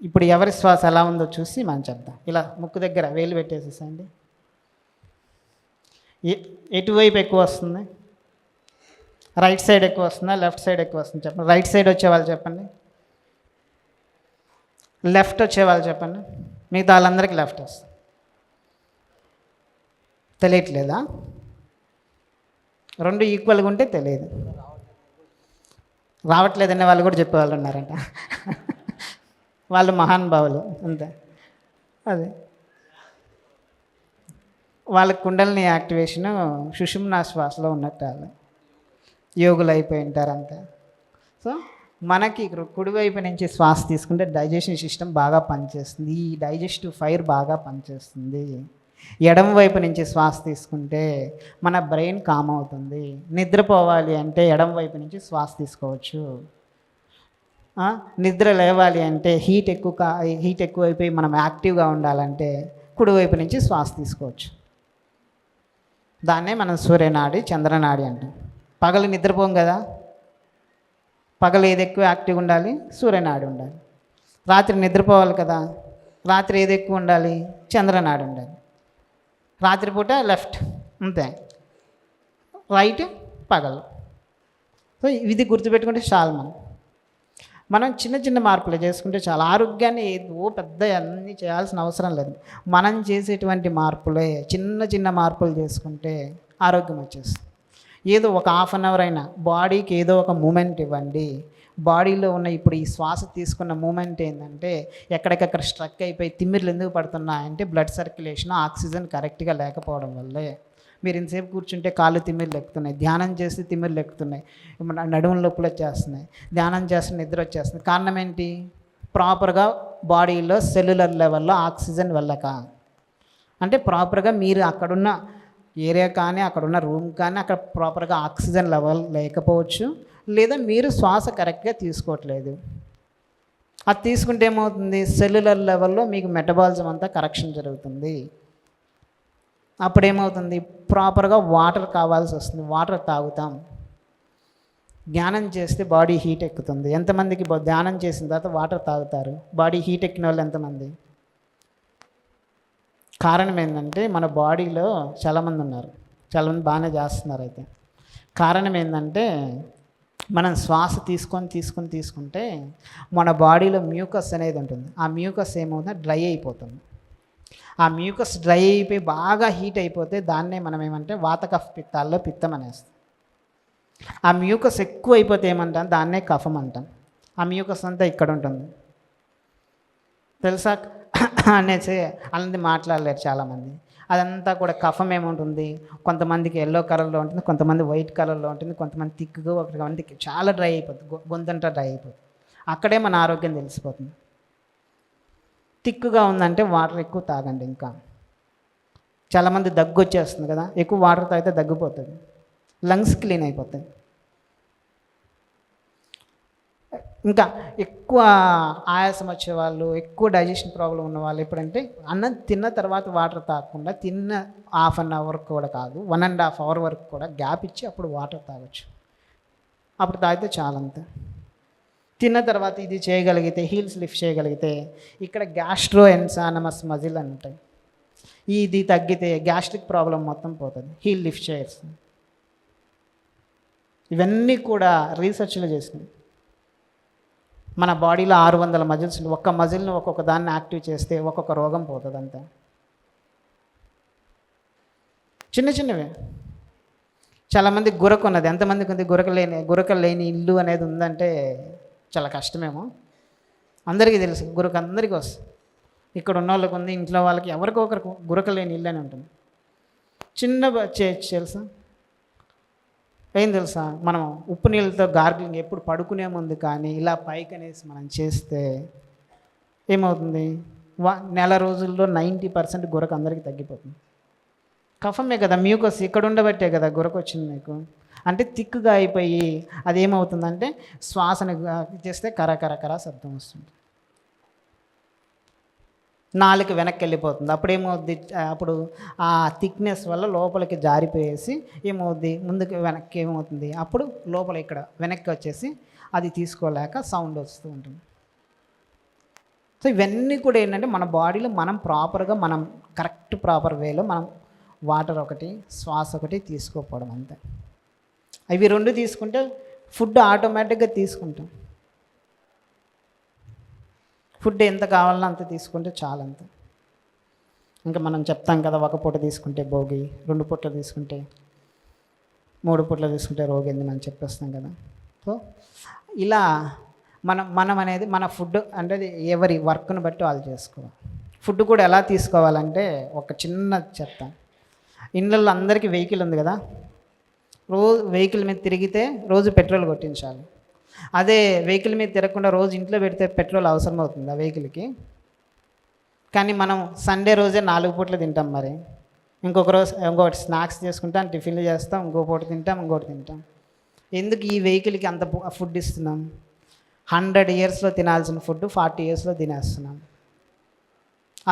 ఇప్పుడు ఎవరి శ్వాస ఎలా ఉందో చూసి మనం చెప్దాం. ఇలా ముక్కు దగ్గర వేలు పెట్టేసేసండి. ఎటువైపు ఎక్కువ వస్తుంది? రైట్ సైడ్ ఎక్కువ వస్తుందా, లెఫ్ట్ సైడ్ ఎక్కువ వస్తుంది చెప్పండి. రైట్ సైడ్ వచ్చేవాళ్ళు చెప్పండి, లెఫ్ట్ వచ్చేవాళ్ళు చెప్పండి. మిగతా వాళ్ళందరికీ లెఫ్ట్ వస్తుంది. తెలియట్లేదా? 2 ఈక్వల్గా ఉంటే తెలియదు. రావట్లేదనే వాళ్ళు కూడా చెప్పేవాళ్ళు ఉన్నారంట. వాళ్ళు మహానుభావులు అంతే. అదే వాళ్ళ కుండలిని యాక్టివేషన్ సుషుమ్నా శ్వాసలో ఉన్నట్టు వాళ్ళు యోగులు అయిపోయి ఉంటారు అంతే. సో మనకి కుడివైపు నుంచి శ్వాస తీసుకుంటే డైజెషన్ సిస్టమ్ బాగా పనిచేస్తుంది, ఈ డైజెస్టివ్ ఫైర్ బాగా పనిచేస్తుంది. ఎడమ వైపు నుంచి శ్వాస తీసుకుంటే మన బ్రెయిన్ కామ్ అవుతుంది. నిద్రపోవాలి అంటే ఎడమ వైపు నుంచి శ్వాస తీసుకోవచ్చు. నిద్ర లేవాలి అంటే హీట్ ఎక్కువైపోయి మనం యాక్టివ్గా ఉండాలంటే కుడివైపు నుంచి శ్వాస తీసుకోవచ్చు. దాన్నే మనం సూర్యనాడి చంద్రనాడి అంటాం. పగలు నిద్రపోం కదా, పగలు ఏది ఎక్కువ యాక్టివ్గా ఉండాలి? సూర్యనాడి ఉండాలి. రాత్రి నిద్రపోవాలి కదా, రాత్రి ఏది ఎక్కువ ఉండాలి? చంద్రనాడి ఉండాలి. రాత్రిపూట లెఫ్ట్, అంతే, రైట్ పగలు. సో ఇది గుర్తుపెట్టుకుంటే చాలు. మనం చిన్న చిన్న మార్పులు చేసుకుంటే చాలా ఆరోగ్యాన్ని ఏదో పెద్ద అన్నీ చేయాల్సిన అవసరం లేదు. మనం చేసేటువంటి మార్పులే చిన్న చిన్న మార్పులు చేసుకుంటే ఆరోగ్యం వచ్చేస్తుంది. ఏదో ఒక హాఫ్ అన్ అవర్ అయినా బాడీకి ఏదో ఒక మూమెంట్ ఇవ్వండి. బాడీలో ఉన్న ఇప్పుడు ఈ శ్వాస తీసుకున్న మూమెంట్ ఏంటంటే ఎక్కడికక్కడ స్ట్రక్ అయిపోయి తిమ్మిర్లు ఎందుకు పడుతున్నాయంటే బ్లడ్ సర్క్యులేషన్ ఆక్సిజన్ కరెక్ట్గా లేకపోవడం వల్లే. మీరు ఇంతసేపు కూర్చుంటే కాళ్ళు తిమ్మిర్లు ఎక్కుతున్నాయి, ధ్యానం చేస్తే తిమ్మిర్లు ఎక్కుతున్నాయి, నడుముల నొప్పులు వచ్చేస్తున్నాయి, ధ్యానం చేస్తే నిద్ర వచ్చేస్తుంది. కారణం ఏంటి? ప్రాపర్గా బాడీలో సెల్యులర్ లెవెల్లో ఆక్సిజన్ వెళ్ళక. అంటే ప్రాపర్గా మీరు అక్కడున్న ఏరియా కానీ అక్కడున్న రూమ్ కానీ అక్కడ ప్రాపర్గా ఆక్సిజన్ లెవెల్ లేకపోవచ్చు, లేదా మీరు శ్వాస కరెక్ట్గా తీసుకోవట్లేదు. అది తీసుకుంటే ఏమవుతుంది? సెల్యులర్ లెవెల్లో మీకు మెటబాలిజం అంతా కరెక్షన్ జరుగుతుంది. అప్పుడేమవుతుంది? ప్రాపర్గా వాటర్ కావాల్సి వస్తుంది, వాటర్ తాగుతాం. ధ్యానం చేస్తే బాడీ హీట్ ఎక్కుతుంది. ఎంతమందికి ధ్యానం చేసిన తర్వాత వాటర్ తాగుతారు? బాడీ హీట్ ఎక్కిన వాళ్ళు ఎంతమంది? కారణం ఏంటంటే మన బాడీలో చాలామంది ఉన్నారు, చాలామంది బాగానే చేస్తున్నారు. అయితే కారణం ఏంటంటే మనం శ్వాస తీసుకుంటే మన బాడీలో మ్యూకస్ అనేది ఉంటుంది. ఆ మ్యూకస్ ఏమవుతుంది? డ్రై అయిపోతుంది. ఆ మ్యూకస్ డ్రై అయిపోయి బాగా హీట్ అయిపోతే దాన్నే మనం ఏమంటే వాత కఫ పిత్తాల్లో పిత్తం అనేస్తాం. ఆ మ్యూకస్ ఎక్కువ అయిపోతే ఏమంటాం? దాన్నే కఫం అంటాం. ఆ మ్యూకస్ అంతా ఇక్కడ ఉంటుంది తెలుసా అనేసి అలాంటి మాట్లాడలేరు చాలామంది. అదంతా కూడా కఫం ఏముంటుంది? కొంతమందికి ఎల్లో కలర్లో ఉంటుంది, కొంతమంది వైట్ కలర్లో ఉంటుంది, కొంతమంది థిక్గా, కొంతమందికి చాలా డ్రై అయిపోతుంది, గొంతంతా డ్రై అయిపోతుంది. అక్కడే మన ఆరోగ్యం తెలిసిపోతుంది. థిక్గా ఉందంటే వాటర్ ఎక్కువ తాగండి. ఇంకా చాలామంది దగ్గు వచ్చేస్తుంది కదా, ఎక్కువ వాటర్ తాగితే దగ్గుపోతుంది, లంగ్స్ క్లీన్ అయిపోతాయి. ఇంకా ఎక్కువ ఆయాసం వచ్చేవాళ్ళు, ఎక్కువ డైజెషన్ ప్రాబ్లం ఉన్న వాళ్ళు ఎప్పుడంటే అన్నం తిన్న తర్వాత వాటర్ తాగకుండా తిన్న హాఫ్ అన్ అవర్ కూడా కాదు 1.5 hour వరకు కూడా గ్యాప్ ఇచ్చి అప్పుడు వాటర్ తాగొచ్చు. అప్పుడు తాగితే చాలంతే. తిన్న తర్వాత ఇది చేయగలిగితే, హీల్స్ లిఫ్ట్ చేయగలిగితే ఇక్కడ గ్యాస్ట్రో ఎన్సానమస్ మజిల్ అని ఉంటాయి. ఇది తగ్గితే గ్యాస్ట్రిక్ ప్రాబ్లం మొత్తం పోతుంది, హీల్ లిఫ్ట్ చేస్తుంది. ఇవన్నీ కూడా రీసెర్చ్లో చేసినాయి. మన బాడీలో 600 మజిల్స్, ఒక్క మజిల్ని ఒక్కొక్క దాన్ని యాక్టివ్ చేస్తే ఒక్కొక్క రోగం పోతుంది. అంతే, చిన్న చిన్నవే. చాలామంది గురక ఉన్నది, ఎంతమందికి ఉంది? గురక లేని ఇల్లు అనేది ఉందంటే చాలా కష్టమేమో. అందరికీ తెలుసు, గురక అందరికీ వస్తుంది. ఇక్కడ ఉన్న వాళ్ళకి ఉంది, ఇంట్లో వాళ్ళకి ఎవరికొకరికి గురక లేని ఇల్లు అని ఉంటుంది. చిన్న చేయొచ్చు తెలుసా? ఏం తెలుసా? మనం ఉప్పు నీళ్ళతో గార్గిలింగ్ ఎప్పుడు పడుకునే ముందు కానీ ఇలా పైకి అనేసి మనం చేస్తే ఏమవుతుంది? నెల రోజుల్లో 90% గురక అందరికీ తగ్గిపోతుంది. కఫమే కదా, మ్యూకస్ ఇక్కడ ఉండబట్టే కదా గురక వచ్చింది మీకు. అంటే థిక్గా అయిపోయి అదేమవుతుందంటే శ్వాసను చేస్తే కర శబ్దం వస్తుంది, నాలుక వెనక్కి వెళ్ళిపోతుంది. అప్పుడేమవుద్ది? అప్పుడు ఆ థిక్నెస్ వల్ల లోపలికి జారిపోయేసి ఏమవుద్ది? ముందుకు వెనక్కి ఏమవుతుంది? అప్పుడు లోపల ఇక్కడ వెనక్కి వచ్చేసి అది తీసుకోలేక సౌండ్ వస్తూ ఉంటుంది. సో ఇవన్నీ కూడా ఏంటంటే మన బాడీలో మనం ప్రాపర్గా మనం కరెక్ట్ ప్రాపర్ వేలో మనం వాటర్ ఒకటి, శ్వాస ఒకటి తీసుకోకపోవడం అంతే. అవి 2 తీసుకుంటే ఫుడ్ ఆటోమేటిక్గా తీసుకుంటాం. ఫుడ్ ఎంత కావాలన్నా అంత తీసుకుంటే చాలంత. ఇంకా మనం చెప్తాం కదా, 1 పూట తీసుకుంటే భోగి, 2 పూటలు తీసుకుంటే, 3 పూటలు తీసుకుంటే రోగి అని మనం చెప్పేస్తాం కదా. సో ఇలా మనం అనేది మన ఫుడ్ అంటే ఎవరి వర్క్ను బట్టి వాళ్ళు చేసుకోవాలి. ఫుడ్ కూడా ఎలా తీసుకోవాలంటే ఒక చిన్న చెప్తాను. ఇళ్ళల్లో అందరికీ వెహికల్ ఉంది కదా, రోజు వెహికల్ మీద తిరిగితే రోజు పెట్రోల్ కొట్టించాలి. అదే వెహికల్ మీద తిరగకుండా రోజు ఇంట్లో పెడితే పెట్రోల్ అవసరం అవుతుంది ఆ వెహికల్కి. కానీ మనం సండే రోజే 4 పూటలు తింటాం. మరి ఇంకొక రోజు ఇంకొకటి స్నాక్స్ చేసుకుంటాం, టిఫిన్లు చేస్తాం, ఇంకో పూట తింటాం, ఇంకోటి తింటాం. ఎందుకు ఈ వెహికల్కి అంత ఫుడ్ ఇస్తున్నాం? 100 ఇయర్స్లో తినాల్సిన ఫుడ్ 40 ఇయర్స్లో తినేస్తున్నాం.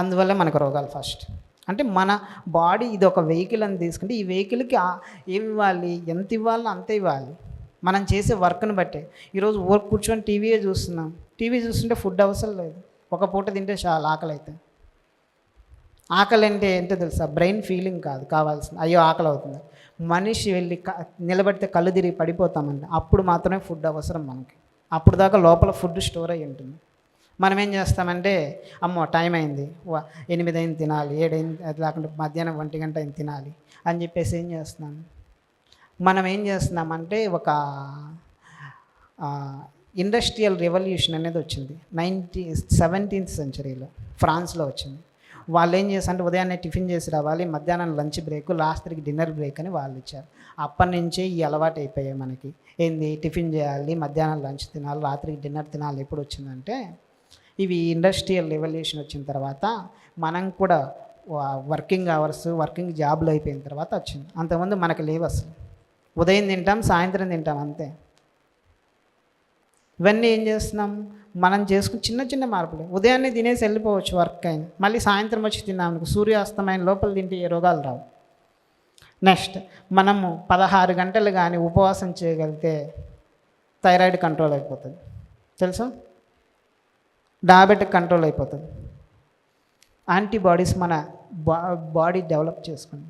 అందువల్ల మనకు రోగాలు ఫస్ట్. అంటే మన బాడీ ఇది ఒక వెహికల్ అని తీసుకుంటే ఈ వెహికల్కి ఏమి ఇవ్వాలి, ఎంత ఇవ్వాలో అంతే ఇవ్వాలి. మనం చేసే వర్క్ని బట్టే. ఈరోజు వర్క్ కూర్చొని టీవీయే చూస్తున్నాం. టీవీ చూస్తుంటే ఫుడ్ అవసరం లేదు, ఒక పూట తింటే చాలా ఆకలి అవుతుంది. ఆకలి అంటే ఏంటో తెలుసా? బ్రెయిన్ ఫీలింగ్ కాదు కావాల్సింది, అయ్యో ఆకలి అవుతుంది. మనిషి వెళ్ళి నిలబడితే కళ్ళు తిరిగి పడిపోతామండి, అప్పుడు మాత్రమే ఫుడ్ అవసరం మనకి. అప్పుడు దాకా లోపల ఫుడ్ స్టోర్ అయ్యి ఉంటుంది. మనం ఏం చేస్తామంటే అమ్మో టైం అయింది, 8 అయింది తినాలి, 7 అయింది, అది లేకుండా మధ్యాహ్నం 1 గంట అయింది తినాలి అని చెప్పేసి ఏం చేస్తున్నాం? మనం ఏం చేస్తున్నామంటే ఒక ఇండస్ట్రియల్ రెవల్యూషన్ అనేది వచ్చింది 17th సెంచరీలో, ఫ్రాన్స్లో వచ్చింది. వాళ్ళు ఏం చేస్తారంటే ఉదయాన్నే టిఫిన్ చేసి రావాలి, మధ్యాహ్నం లంచ్ బ్రేక్, రాత్రికి డిన్నర్ బ్రేక్ అని వాళ్ళు ఇచ్చారు. అప్పటి నుంచే ఈ అలవాటు అయిపోయాయి మనకి. ఏంది, టిఫిన్ చేయాలి, మధ్యాహ్నం లంచ్ తినాలి, రాత్రికి డిన్నర్ తినాలి. ఎప్పుడు వచ్చిందంటే ఇవి ఇండస్ట్రియల్ రెవల్యూషన్ వచ్చిన తర్వాత మనం కూడా వర్కింగ్ అవర్స్, వర్కింగ్ జాబ్లు అయిపోయిన తర్వాత వచ్చింది. అంతకుముందు మనకు లేవు అసలు. ఉదయం తింటాం, సాయంత్రం తింటాం, అంతే. ఇవన్నీ ఏం చేస్తున్నాం మనం? చేసుకుని చిన్న చిన్న మార్పులు. ఉదయాన్నే తినేసి వెళ్ళిపోవచ్చు వర్క్ అయిన, మళ్ళీ సాయంత్రం వచ్చి తిన్నాము, సూర్యాస్తమైన లోపల తింటే ఏ రోగాలు రావు. నెక్స్ట్, మనము 16 గంటలు కానీ ఉపవాసం చేయగలిగితే థైరాయిడ్ కంట్రోల్ అయిపోతుంది, తెలుసా? డయాబెటిక్ కంట్రోల్ అయిపోతుంది. యాంటీబాడీస్ మన బాడీ డెవలప్ చేసుకుంది,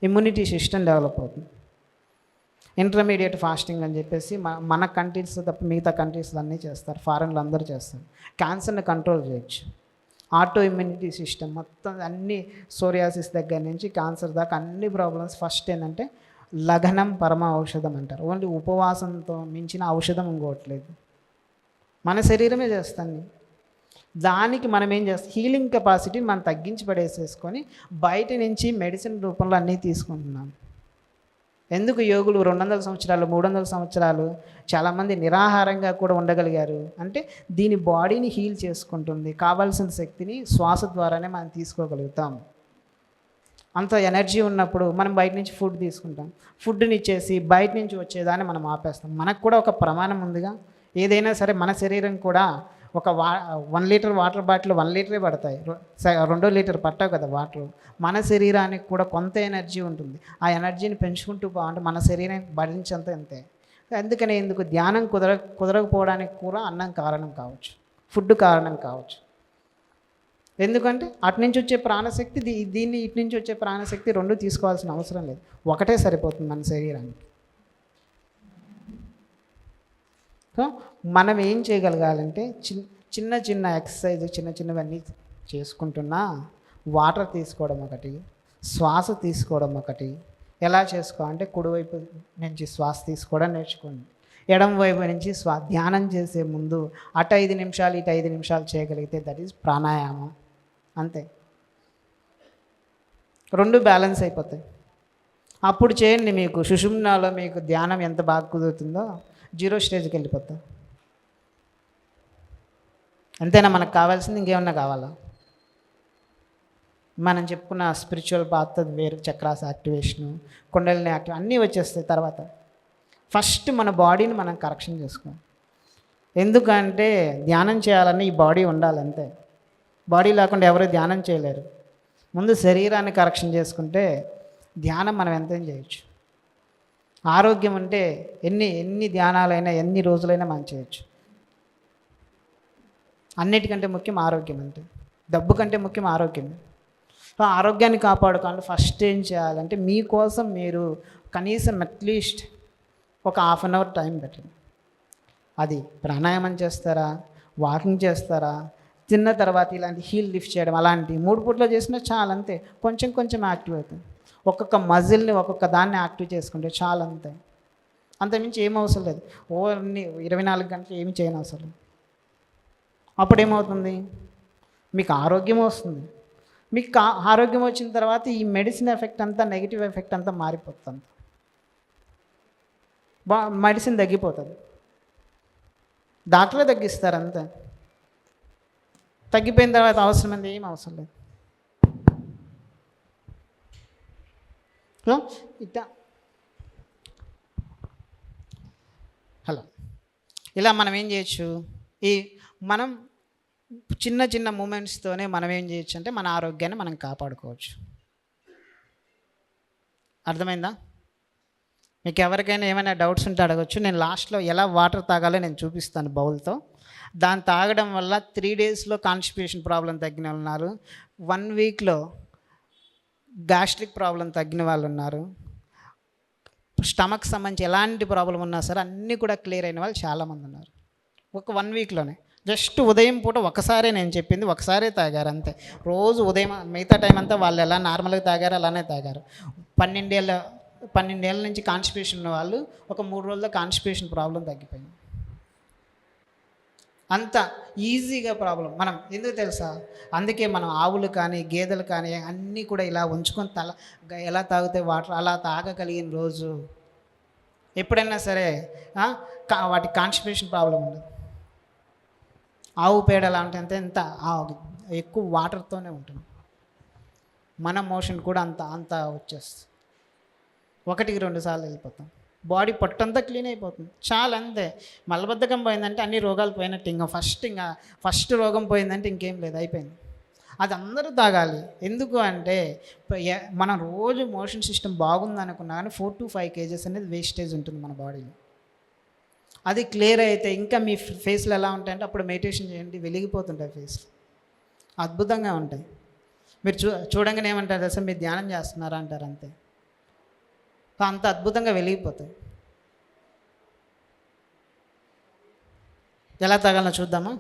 ఇమ్యూనిటీ సిస్టమ్ డెవలప్ అవుతుంది. ఇంటర్మీడియట్ ఫాస్టింగ్ అని చెప్పేసి మన కంట్రీస్లో తప్ప మిగతా కంట్రీస్లో అన్నీ చేస్తారు, ఫారెన్లో అందరూ చేస్తారు. క్యాన్సర్ని కంట్రోల్ చేయొచ్చు. ఆటో ఇమ్యూనిటీ సిస్టమ్ మొత్తం అన్ని సోరియాసిస్ దగ్గర నుంచి క్యాన్సర్ దాకా అన్ని ప్రాబ్లమ్స్ ఫస్ట్ ఏంటంటే లఘనం పరమ ఔషధం అంటారు. ఓన్లీ ఉపవాసంతో మించిన ఔషధం ఇంకోట్లేదు, మన శరీరమే చేస్తుంది. దానికి మనం ఏం చేస్తాం? హీలింగ్ కెపాసిటీని మనం తగ్గించి పడేసేసుకొని బయట నుంచి మెడిసిన్ రూపంలో అన్నీ తీసుకుంటున్నాం. ఎందుకు యోగులు 200 సంవత్సరాలు 300 సంవత్సరాలు చాలామంది నిరాహారంగా కూడా ఉండగలిగారు అంటే దీని బాడీని హీల్ చేసుకుంటుంది. కావాల్సిన శక్తిని శ్వాస ద్వారానే మనం తీసుకోగలుగుతాం. అంత ఎనర్జీ ఉన్నప్పుడు మనం బయట నుంచి ఫుడ్ తీసుకుంటాం, ఫుడ్ని ఇచ్చేసి బయట నుంచి వచ్చేదాన్ని మనం ఆపేస్తాం. మనకు కూడా ఒక ప్రమాణం ఉందిగా. ఏదైనా సరే మన శరీరం కూడా ఒక 1 లీటర్ వాటర్ బాటిల్ 1 లీటరే పడతాయి, 2 లీటర్ పట్టావు కదా వాటర్. మన శరీరానికి కూడా కొంత ఎనర్జీ ఉంటుంది. ఆ ఎనర్జీని పెంచుకుంటూ పోవాలంటే మన శరీరానికి భరించేంత అంతే. అందుకనే ఎందుకు ధ్యానం కుదరకపోవడానికి కూడా అన్నం కారణం కావచ్చు, ఫుడ్ కారణం కావచ్చు. ఎందుకంటే అటు నుంచి వచ్చే ప్రాణశక్తి దీన్ని ఇటు నుంచి వచ్చే ప్రాణశక్తి 2 తీసుకోవాల్సిన అవసరం లేదు, ఒకటే సరిపోతుంది మన శరీరానికి. సో మనం ఏం చేయగలగాలంటే చిన్న చిన్న ఎక్సర్సైజ్ చిన్నవన్నీ చేసుకుంటున్నా వాటర్ తీసుకోవడం ఒకటి, శ్వాస తీసుకోవడం ఒకటి. ఎలా చేసుకోవాలంటే కుడివైపు నుంచి శ్వాస తీసుకోవడం నేర్చుకోండి, ఎడమ వైపు నుంచి ధ్యానం చేసే ముందు అటు 5 నిమిషాలు ఇటు 5 నిమిషాలు చేయగలిగితే దట్ ఈజ్ ప్రాణాయామం. అంతే, 2 బ్యాలెన్స్ అయిపోతాయి. అప్పుడు చేయండి, మీకు సుషుమ్నాలో మీకు ధ్యానం ఎంత బాగా కుదురుతుందో 0 స్టేజ్కి వెళ్ళిపోతాం. అంతేనా మనకు కావాల్సింది? ఇంకేమన్నా కావాలా? మనం చెప్పుకున్న స్పిరిచువల్ పాత్ వేరు, చక్రాస్ యాక్టివేషను, కుండలిని యాక్టివ్ అన్నీ వచ్చేస్తాయి తర్వాత. ఫస్ట్ మన బాడీని మనం కరెక్షన్ చేసుకోవాలి. ఎందుకంటే ధ్యానం చేయాలని ఈ బాడీ ఉండాలంతే. బాడీ లేకుండా ఎవరు ధ్యానం చేయలేరు. ముందు శరీరాన్ని కరెక్షన్ చేసుకుంటే ధ్యానం మనం ఎంతేం చేయొచ్చు. ఆరోగ్యం ఉంటే ఎన్ని ధ్యానాలైనా ఎన్ని రోజులైనా మనం చేయొచ్చు. అన్నిటికంటే ముఖ్యం ఆరోగ్యం. అంటే డబ్బు కంటే ముఖ్యం ఆరోగ్యమే. సో ఆరోగ్యాన్ని కాపాడుకోవాలంటే ఫస్ట్ ఏం చేయాలంటే మీకోసం మీరు కనీసం అట్లీస్ట్ ఒక 1/2 అవర్ టైం పెట్టండి. అది ప్రాణాయామం చేస్తారా, వాకింగ్ చేస్తారా, తిన్న తర్వాత ఇలాంటి హీల్ లిఫ్ట్ చేయడం, అలాంటి 3 పూటలో చేసినా చాలా, అంతే. కొంచెం కొంచెం యాక్టివ్ అవుతుంది. ఒక్కొక్క మజిల్ని ఒక్కొక్క దాన్ని యాక్టివ్ చేసుకుంటే చాలా, అంతే. అంతకుమించి ఏం అవసరం లేదు. 24 గంటలు ఏమి చేయని అవసరం లేదు. అప్పుడు ఏమవుతుంది? మీకు ఆరోగ్యం వస్తుంది. మీకు ఆరోగ్యం వచ్చిన తర్వాత ఈ మెడిసిన్ ఎఫెక్ట్ అంతా, నెగిటివ్ ఎఫెక్ట్ అంతా మారిపోతుంది. మెడిసిన్ తగ్గిపోతుంది. డాక్టరే తగ్గిస్తారు అంతే. తగ్గిపోయిన తర్వాత అవసరమైంది ఏం అవసరం లేదు. ఇట్లా హలో, ఇలా మనం ఏం చేయొచ్చు, మనం చిన్న చిన్న మూమెంట్స్తోనే మనం ఏం చేయొచ్చు అంటే మన ఆరోగ్యాన్ని మనం కాపాడుకోవచ్చు. అర్థమైందా? మీకు ఎవరికైనా ఏమైనా డౌట్స్ ఉంటే అడగచ్చు. నేను లాస్ట్లో ఎలా వాటర్ తాగాలో నేను చూపిస్తాను బౌల్తో. దాన్ని తాగడం వల్ల 3 డేస్లో కాన్స్టిపేషన్ ప్రాబ్లం తగ్గిన వాళ్ళు ఉన్నారు, 1 వీక్లో గ్యాస్ట్రిక్ ప్రాబ్లం తగ్గిన వాళ్ళు ఉన్నారు, స్టమక్ సంబంధించి ఎలాంటి ప్రాబ్లం ఉన్నా సరే అన్నీ కూడా క్లియర్ అయిన వాళ్ళు చాలామంది ఉన్నారు ఒక 1 వీక్లోనే. జస్ట్ ఉదయం పూట ఒకసారే, నేను చెప్పింది ఒకసారే తాగారు అంతే. రోజు ఉదయం, మిగతా టైం అంతా వాళ్ళు ఎలా నార్మల్గా తాగారు అలానే తాగారు. 12 ఏళ్ళ నుంచి కాన్స్టిపేషన్ ఉన్న వాళ్ళు ఒక 3 రోజుల్లో కాన్స్టిపేషన్ ప్రాబ్లం తగ్గిపోయింది. అంత ఈజీగా ప్రాబ్లం మనం ఎందుకు తెలుసా? అందుకే మనం ఆవులు కానీ గేదెలు కానీ అన్నీ కూడా ఇలా ఉంచుకొని ఎలా తాగితే వాటర్ అలా తాగగలిగిన రోజు ఎప్పుడైనా సరే వాటికి కాన్స్టిపేషన్ ప్రాబ్లం ఉండదు. ఆవు పేడ లాంటి ఎంత ఎక్కువ వాటర్తోనే ఉంటుంది. మన మోషన్ కూడా అంత వచ్చేస్తుంది. 1-2 సార్లు వెళ్ళిపోతాం. బాడీ పొట్టంతా క్లీన్ అయిపోతుంది, చాలా అంతే. మలబద్ధకం పోయిందంటే అన్ని రోగాలు పోయినట్టు. ఫస్ట్ రోగం పోయిందంటే ఇంకేం లేదు, అయిపోయింది. అది అందరూ తాగాలి. ఎందుకు అంటే మనం రోజు మోషన్ సిస్టమ్ బాగుందనుకున్నా కానీ 4 to 5 kgs అనేది వేస్టేజ్ ఉంటుంది మన బాడీలో. అది క్లియర్ అయితే ఇంకా మీ ఫేస్లో ఎలా ఉంటాయంటే అప్పుడు మెడిటేషన్ చేయండి, వెలిగిపోతుంటాయి ఫేస్లో, అద్భుతంగా ఉంటాయి. మీరు చూడంగానే ఏమంటారు అసలు మీరు ధ్యానం చేస్తున్నారా అంటారు, అంతే. అంత అద్భుతంగా వెలిగిపోతాయి. ఎలా తాగాలో చూద్దామా?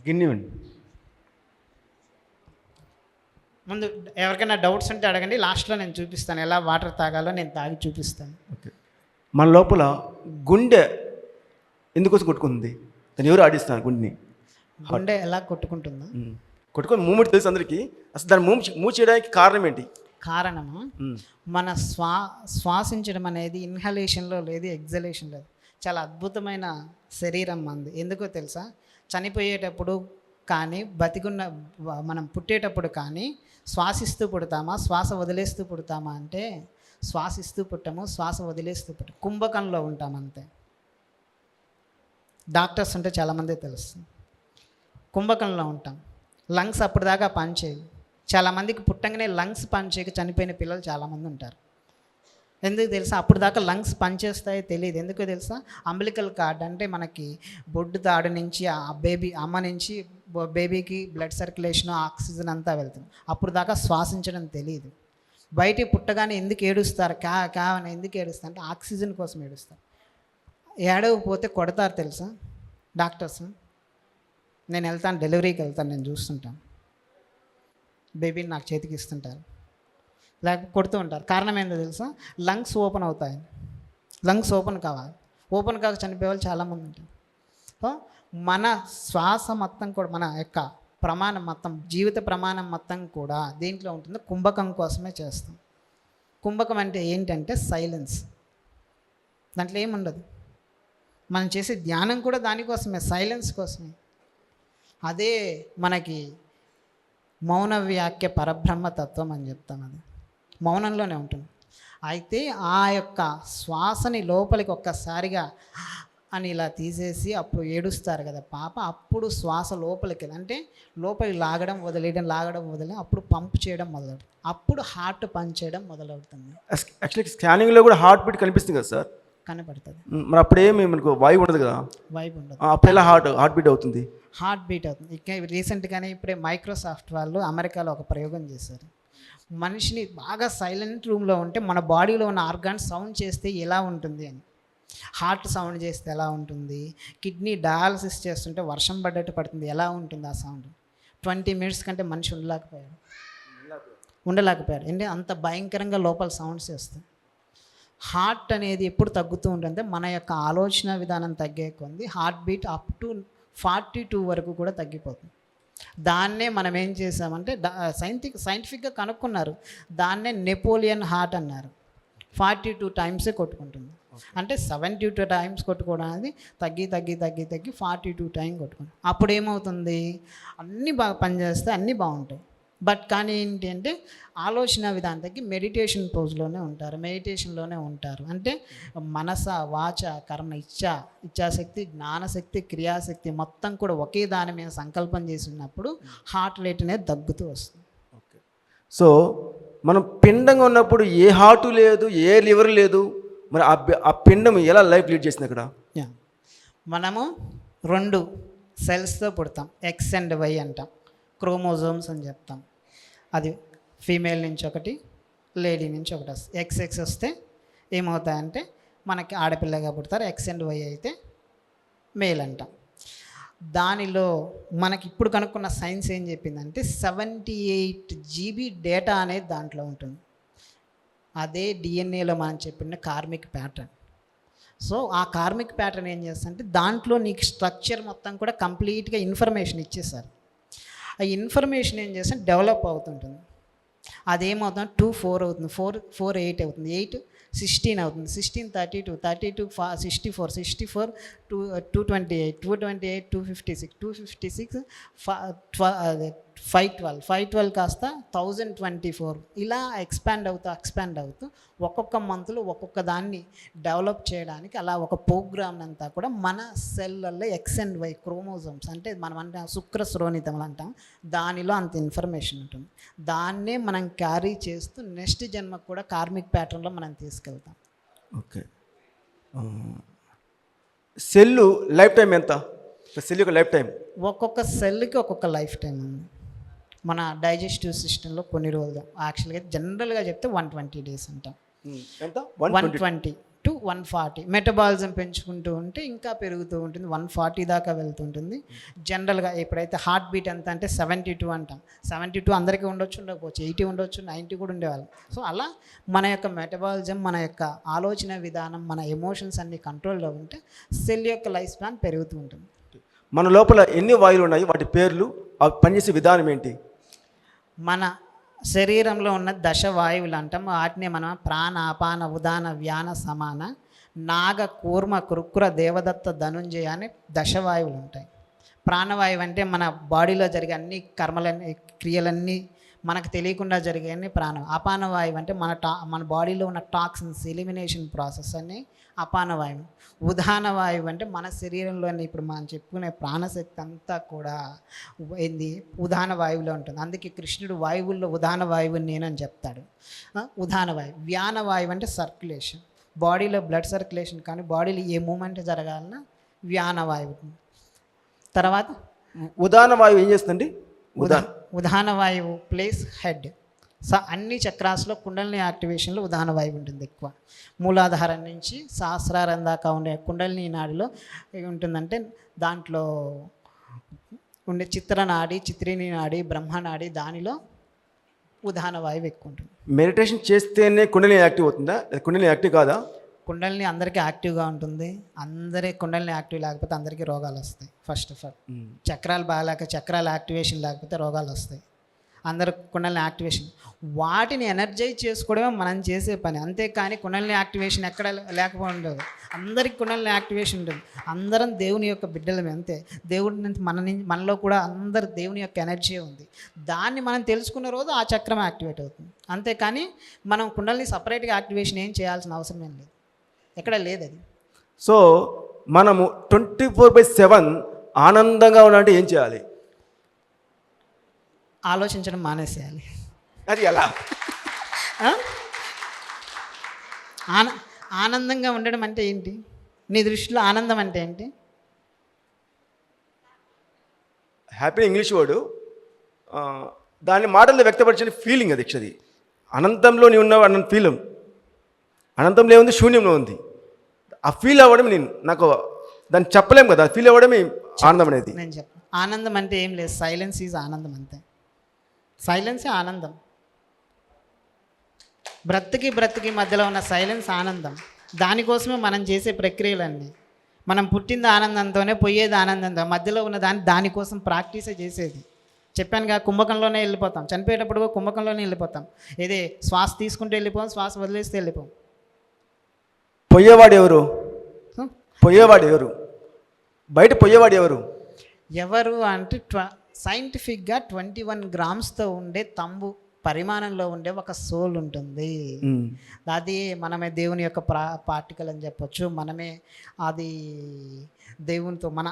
గిన్నె ముందు ఎవరికైనా డౌట్స్ ఉంటే అడగండి, లాస్ట్లో నేను చూపిస్తాను ఎలా వాటర్ తాగాలో, నేను తాగి చూపిస్తాను. ఓకే. మన లోపల గుండె ఎందుకోసం కొట్టుకుంది? దాన్ని ఎవరు ఆడిస్తున్నారు గుండెని? గుండె ఎలా కొట్టుకుంటుందా? కొట్టుకొని మూమెంట్ తెలుసు అందరికీ. అసలు దాన్ని మూవ్ చేయడానికి కారణం ఏంటి? కారణము మన శ్వాసించడం అనేది ఇన్హలేషన్లో లేదు, ఎగ్జలేషన్ లేదు. చాలా అద్భుతమైన శరీరం మంది. ఎందుకో తెలుసా? చనిపోయేటప్పుడు కానీ మనం పుట్టేటప్పుడు కానీ శ్వాసిస్తూ పుడతామా, శ్వాస వదిలేస్తూ పుడతామా అంటే శ్వాసిస్తూ పుట్టము, శ్వాస వదిలేస్తూ పుట్టము. కుంభకంలో ఉంటాం అంతే. డాక్టర్స్ ఉంటే చాలామంది తెలుస్తుంది. కుంభకంలో ఉంటాం. లంగ్స్ అప్పటిదాకా పనిచేయవు. చాలామందికి పుట్టంగానే లంగ్స్ పనిచేయక చనిపోయిన పిల్లలు చాలామంది ఉంటారు. ఎందుకు తెలుసా? అప్పుడు దాకా లంగ్స్ పనిచేస్తాయో తెలియదు. ఎందుకో తెలుసా? అంబిలికల్ కార్డ్ అంటే మనకి బొడ్డు తాడు నుంచి అమ్మ నుంచి బేబీకి బ్లడ్ సర్క్యులేషన్, ఆక్సిజన్ అంతా వెళ్తుంది. అప్పుడు దాకా శ్వాసించడం తెలియదు. బయటికి పుట్టగానే ఎందుకు ఏడుస్తారు? అని ఎందుకు ఏడుస్తారు అంటే ఆక్సిజన్ కోసం ఏడుస్తారు. ఏడవకపోతే కొడతారు తెలుసా డాక్టర్స్. నేను వెళ్తాను, డెలివరీకి వెళ్తాను, నేను చూస్తుంటాను. బేబీని నాకు చేతికి ఇస్తుంటారు, లేకపోతే కొడుతూ ఉంటారు. కారణం ఏంటో తెలుసా? లంగ్స్ ఓపెన్ అవుతాయి. లంగ్స్ ఓపెన్ కావాలి. ఓపెన్ కాక చనిపోయే వాళ్ళు చాలామంది ఉంటారు. సో మన శ్వాస మొత్తం కూడా, మన యొక్క ప్రమాణం మొత్తం, జీవిత ప్రమాణం మొత్తం కూడా దేంట్లో ఉంటుందో కుంభకం కోసమే చేస్తాం. కుంభకం అంటే ఏంటంటే సైలెన్స్. దాంట్లో ఏముండదు. మనం చేసే ధ్యానం కూడా దానికోసమే, సైలెన్స్ కోసమే. అదే మనకి మౌన వ్యాఖ్య పరబ్రహ్మ తత్వం అని చెప్తాం. అది మౌనంలోనే ఉంటుంది. అయితే ఆ యొక్క శ్వాసని లోపలికి ఒక్కసారిగా అని ఇలా తీసేసి అప్పుడు ఏడుస్తారు కదా పాప, అప్పుడు శ్వాస లోపలికి అంటే లోపలికి లాగడం వదిలేయడం అప్పుడు పంప్ చేయడం మొదలవుతుంది. అప్పుడు హార్ట్ పంప్ చేయడం మొదలవుతుంది. యాక్చువల్లీ స్కానింగ్లో కూడా హార్ట్ బీట్ కనిపిస్తుంది కదా సార్? కనపడుతుంది. మరి అప్పుడేమి మనకు వాయువు ఉండదు కదా? వైబ్ ఉండదు. అప్పుడు ఎలా హార్ట్ బీట్ అవుతుంది? హార్ట్ బీట్ అవుతుంది. ఇక రీసెంట్గానే ఇప్పుడే మైక్రోసాఫ్ట్ వాళ్ళు అమెరికాలో ఒక ప్రయోగం చేశారు. మనిషిని బాగా సైలెంట్ రూమ్లో ఉంటే మన బాడీలో ఉన్న ఆర్గాన్స్ సౌండ్ చేస్తే ఎలా ఉంటుంది అని. హార్ట్ సౌండ్ చేస్తే ఎలా ఉంటుంది, కిడ్నీ డయాలసిస్ చేస్తుంటే వర్షం పడ్డట్టు పడుతుంది, ఎలా ఉంటుంది ఆ సౌండ్. 20 minutes కంటే మనిషి ఉండలేకపోయాడు. అంటే అంత భయంకరంగా లోపల సౌండ్స్ చేస్తాయి. హార్ట్ అనేది ఎప్పుడు తగ్గుతూ ఉంటుంది? మన యొక్క ఆలోచన విధానం తగ్గే కొంది హార్ట్ బీట్ అప్ టు 42 వరకు కూడా తగ్గిపోతుంది. దాన్నే మనం ఏం చేసామంటే సైంటిఫిక్గా కనుక్కున్నారు. దాన్నే నెపోలియన్ హార్ట్ అన్నారు. 42 times కొట్టుకుంటుంది. అంటే 72 టైమ్స్ కొట్టుకోవడం అనేది తగ్గి 42 టైం కొట్టుకోవడం. అప్పుడు ఏమవుతుంది, అన్నీ బాగా పనిచేస్తే అన్నీ బాగుంటాయి. బట్ కానీ ఏంటి అంటే ఆలోచన విధానం తగ్గి మెడిటేషన్లోనే ఉంటారు. అంటే మనస, వాచ, కర్మ, ఇచ్ఛాశక్తి, జ్ఞానశక్తి, క్రియాశక్తి మొత్తం కూడా ఒకే దాని మీద సంకల్పం చేసి ఉన్నప్పుడు హార్ట్ రేట్ అనేది తగ్గుతూ వస్తుంది. సో మనం పిండంగా ఉన్నప్పుడు ఏ హార్ట్ లేదు, ఏ లివర్ లేదు, మరి ఆ పిండం ఎలా లైఫ్ లీడ్ చేసింది అక్కడ? యా, మనము 2 సెల్స్తో పుడతాం, ఎక్స్ అండ్ వై అంటాం, క్రోమోజోమ్స్ అని చెప్తాం. అది ఫీమేల్ నుంచి ఒకటి, లేడీ నుంచి ఒకటి వస్తుంది. ఎక్స్ వస్తే ఏమవుతాయంటే మనకి ఆడపిల్లగా పుడతారు, ఎక్స్ అండ్ వై అయితే మేల్ అంటాం. దానిలో మనకి ఇప్పుడు కనుక్కున్న సైన్స్ ఏం చెప్పిందంటే 78 GB డేటా అనేది దాంట్లో ఉంటుంది. అదే డిఎన్ఏలో మనం చెప్పిన కార్మిక్ ప్యాటర్న్. సో ఆ కార్మిక్ ప్యాటర్న్ ఏం చేస్తుందంటే దాంట్లో నీకు స్ట్రక్చర్ మొత్తం కూడా కంప్లీట్గా ఇన్ఫర్మేషన్ ఇచ్చేసారు. ఆ ఇన్ఫర్మేషన్ ఏం చేస్తే డెవలప్ అవుతుంటుంది. అదేమవుతుంది, 2 4 అవుతుంది, 4 8 అవుతుంది, 8 16 అవుతుంది, 16 32 32 64 64 228 228 256 256 512 కాస్త 1024 ఇలా ఎక్స్పాండ్ అవుతూ ఒక్కొక్క మంత్లో ఒక్కొక్క దాన్ని డెవలప్ చేయడానికి అలా ఒక ప్రోగ్రామ్ అంతా కూడా మన సెల్లల్లో ఎక్స్ అండ్ వై క్రోమోజోమ్స్ అంటే మనం అంటే శుక్రస్రోనితములు అంటాం, దానిలో అంత ఇన్ఫర్మేషన్ ఉంటుంది. దాన్నే మనం క్యారీ చేస్తూ నెక్స్ట్ జన్మకు కూడా కార్మిక్ ప్యాటర్న్లో మనం తీసుకెళ్తాం. ఓకే, సెల్లు లైఫ్ టైం ఎంత? సెల్ యొక్క లైఫ్ టైం ఒక్కొక్క సెల్కి ఒక్కొక్క లైఫ్ టైం ఉంది. మన డైజెస్టివ్ సిస్టంలో కొన్ని రోజులు, యాక్చువల్గా జనరల్గా చెప్తే 120 డేస్ అంటాం. ఎంత? 120 to 140. మెటబాలిజం పెంచుకుంటూ ఉంటే ఇంకా పెరుగుతూ ఉంటుంది, 140 దాకా వెళ్తుంటుంది. జనరల్గా ఎప్పుడైతే హార్ట్ బీట్ ఎంత అంటే 72 అంటాం. 72 అందరికీ ఉండకపోవచ్చు, 80 ఉండొచ్చు, 90 కూడా ఉండేవాళ్ళం. సో అలా మన యొక్క మెటబాలిజం, మన యొక్క ఆలోచన విధానం, మన ఎమోషన్స్ అన్నీ కంట్రోల్లో ఉంటే సెల్ యొక్క లైఫ్ స్పాన్ పెరుగుతూ ఉంటుంది. మన లోపల ఎన్ని వాయువులు ఉన్నాయి, వాటి పేర్లు, అవి పనిచేసే విధానం ఏంటి? మన శరీరంలో ఉన్న దశ వాయువులు అంటాం. వాటిని మనం ప్రాణ, అపాన, ఉదాన, వ్యాన, సమాన, నాగ, కూర్మ, కృక్ర, దేవదత్త, ధనుంజయ అనే దశవాయువులు ఉంటాయి. ప్రాణవాయువు అంటే మన బాడీలో జరిగే అన్ని కర్మలన్నీ, క్రియలన్నీ మనకు తెలియకుండా జరిగేవన్నీ ప్రాణం. అపాన వాయువు అంటే మన బాడీలో ఉన్న టాక్సిన్స్ ఎలిమినేషన్ ప్రాసెస్ అని అపాన వాయువు. ఉదాన వాయువు అంటే మన శరీరంలోని ఇప్పుడు మనం చెప్పుకునే ప్రాణశక్తి అంతా కూడా ఏంది ఉదాన వాయువులో ఉంటుంది. అందుకే కృష్ణుడు వాయువుల్లో ఉదాన వాయువుని నేనని చెప్తాడు. ఉదాన వాయువు. వ్యాన వాయువు అంటే సర్క్యులేషన్, బాడీలో బ్లడ్ సర్క్యులేషన్ కానీ బాడీలో ఏ మూమెంట్ జరగాలన్నా వ్యాన వాయువు. తర్వాత ఉదాన వాయువు ఏం చేస్తుందండి? ఉదాన వాయువు ప్లేస్ హెడ్. అన్ని చక్రాస్లో కుండలిని యాక్టివేషన్లో ఉదాన వాయువు ఉంటుంది ఎక్కువ. మూలాధారం నుంచి సహస్రారం దాకా ఉండే కుండలిని నాడిలో ఉంటుందంటే దాంట్లో ఉండే చిత్రనాడి, చిత్రిని నాడి, బ్రహ్మనాడి, దానిలో ఉదాన వాయువు ఎక్కువ ఉంటుంది. మెడిటేషన్ చేస్తేనే కుండలిని యాక్టివ్ అవుతుందా? కుండలిని యాక్టివ్ కాదా? కుండలిని అందరికీ యాక్టివ్గా ఉంటుంది. కుండలిని యాక్టివ్ లేకపోతే అందరికీ రోగాలు వస్తాయి. ఫస్ట్ ఆఫ్ ఆల్ చక్రాలు బాగాలేక, చక్రాల యాక్టివేషన్ లేకపోతే రోగాలు వస్తాయి. అందరు కుండలిని యాక్టివేషన్, వాటిని ఎనర్జైజ్ చేసుకోవడమే మనం చేసే పని. అంతేకాని కుండలిని యాక్టివేషన్ ఎక్కడ లేకపోతే అందరికి కుండలిని యాక్టివేషన్ ఉంటుంది. అందరం దేవుని యొక్క బిడ్డలమే, అంతే. దేవుడి నుంచి మనలో కూడా అందరు దేవుని యొక్క ఎనర్జీ ఉంది. దాన్ని మనం తెలుసుకున్న రోజు ఆ చక్రం యాక్టివేట్ అవుతుంది. అంతేకాని మనం కుండలిని సపరేట్గా యాక్టివేషన్ ఏం చేయాల్సిన అవసరం ఏం లేదు, ఎక్కడ లేదు అది. సో మనము 24/7 ఆనందంగా ఉండాలంటే ఏం చేయాలి? ఆలోచించడం మానేసేయాలి. అది ఎలా? ఆనందంగా ఉండడం అంటే ఏంటి? నీ దృష్టిలో ఆనందం అంటే ఏంటి? హ్యాపీ ఇంగ్లీష్ వర్డు, దాన్ని మాటల్లో వ్యక్తపరిచిన ఫీలింగ్ అది. అది అనంతంలో నీ ఉన్నావు అన్న ఫీలింగ్. అనంతంలో ఏముంది? శూన్యంలో ఉంది. ఆ ఫీల్ అవ్వడం నాకు దాన్ని చెప్పలేము కదా, ఫీల్ అవ్వడమే ఆనందం అనేది. నేను చెప్పను, ఆనందం అంటే ఏం లేదు, సైలెన్స్ ఈజ్ ఆనందం, అంతే. సైలెన్సే ఆనందం. బ్రతికి మధ్యలో ఉన్న సైలెన్స్ ఆనందం. దానికోసమే మనం చేసే ప్రక్రియలన్నీ. మనం పుట్టింది ఆనందంతోనే, పోయేది ఆనందంతో, మధ్యలో ఉన్న దానికోసం ప్రాక్టీసే చేసేది. చెప్పానుగా, కుంభకంలోనే వెళ్ళిపోతాం, చనిపోయేటప్పుడు కుంభకంలోనే వెళ్ళిపోతాం. ఇదే శ్వాస తీసుకుంటూ వెళ్ళిపోం, శ్వాస వదిలేస్తే వెళ్ళిపోం. పోయేవాడు ఎవరు? పోయేవాడు ఎవరు? బయట పోయేవాడు ఎవరు? ఎవరు అంటే సైంటిఫిక్గా 21 గ్రామ్స్తో ఉండే తంబు పరిమాణంలో ఉండే ఒక సోల్ ఉంటుంది. అది మనమే దేవుని యొక్క పార్టికల్ అని చెప్పొచ్చు. మనమే అది దేవునితో మన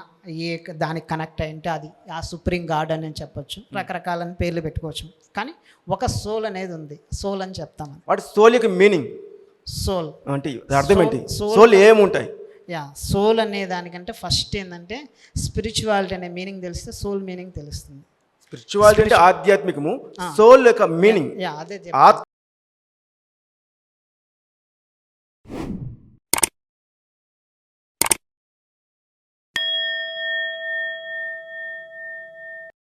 దానికి కనెక్ట్ అయింటే అది ఆ సుప్రీం గాడ్ అని చెప్పొచ్చు. రకరకాల పేర్లు పెట్టుకోవచ్చు. కానీ ఒక సోల్ అనేది ఉంది. సోల్ అని చెప్తాను. వాటి సోల్ యొక్క మీనింగ్ సోల్ అంటే అర్థం ఏంటి? సోల్ ఏముంటాయి? సోల్ అనే దానికంటే ఫస్ట్ ఏంటంటే స్పిరిచువాలిటీ అనే మీనింగ్ తెలిస్తే సోల్ మీనింగ్ తెలుస్తుంది. స్పిరిచువాలిటీ అంటే ఆధ్యాత్మికము, సోల్ యొక్క మీనింగ్ అదే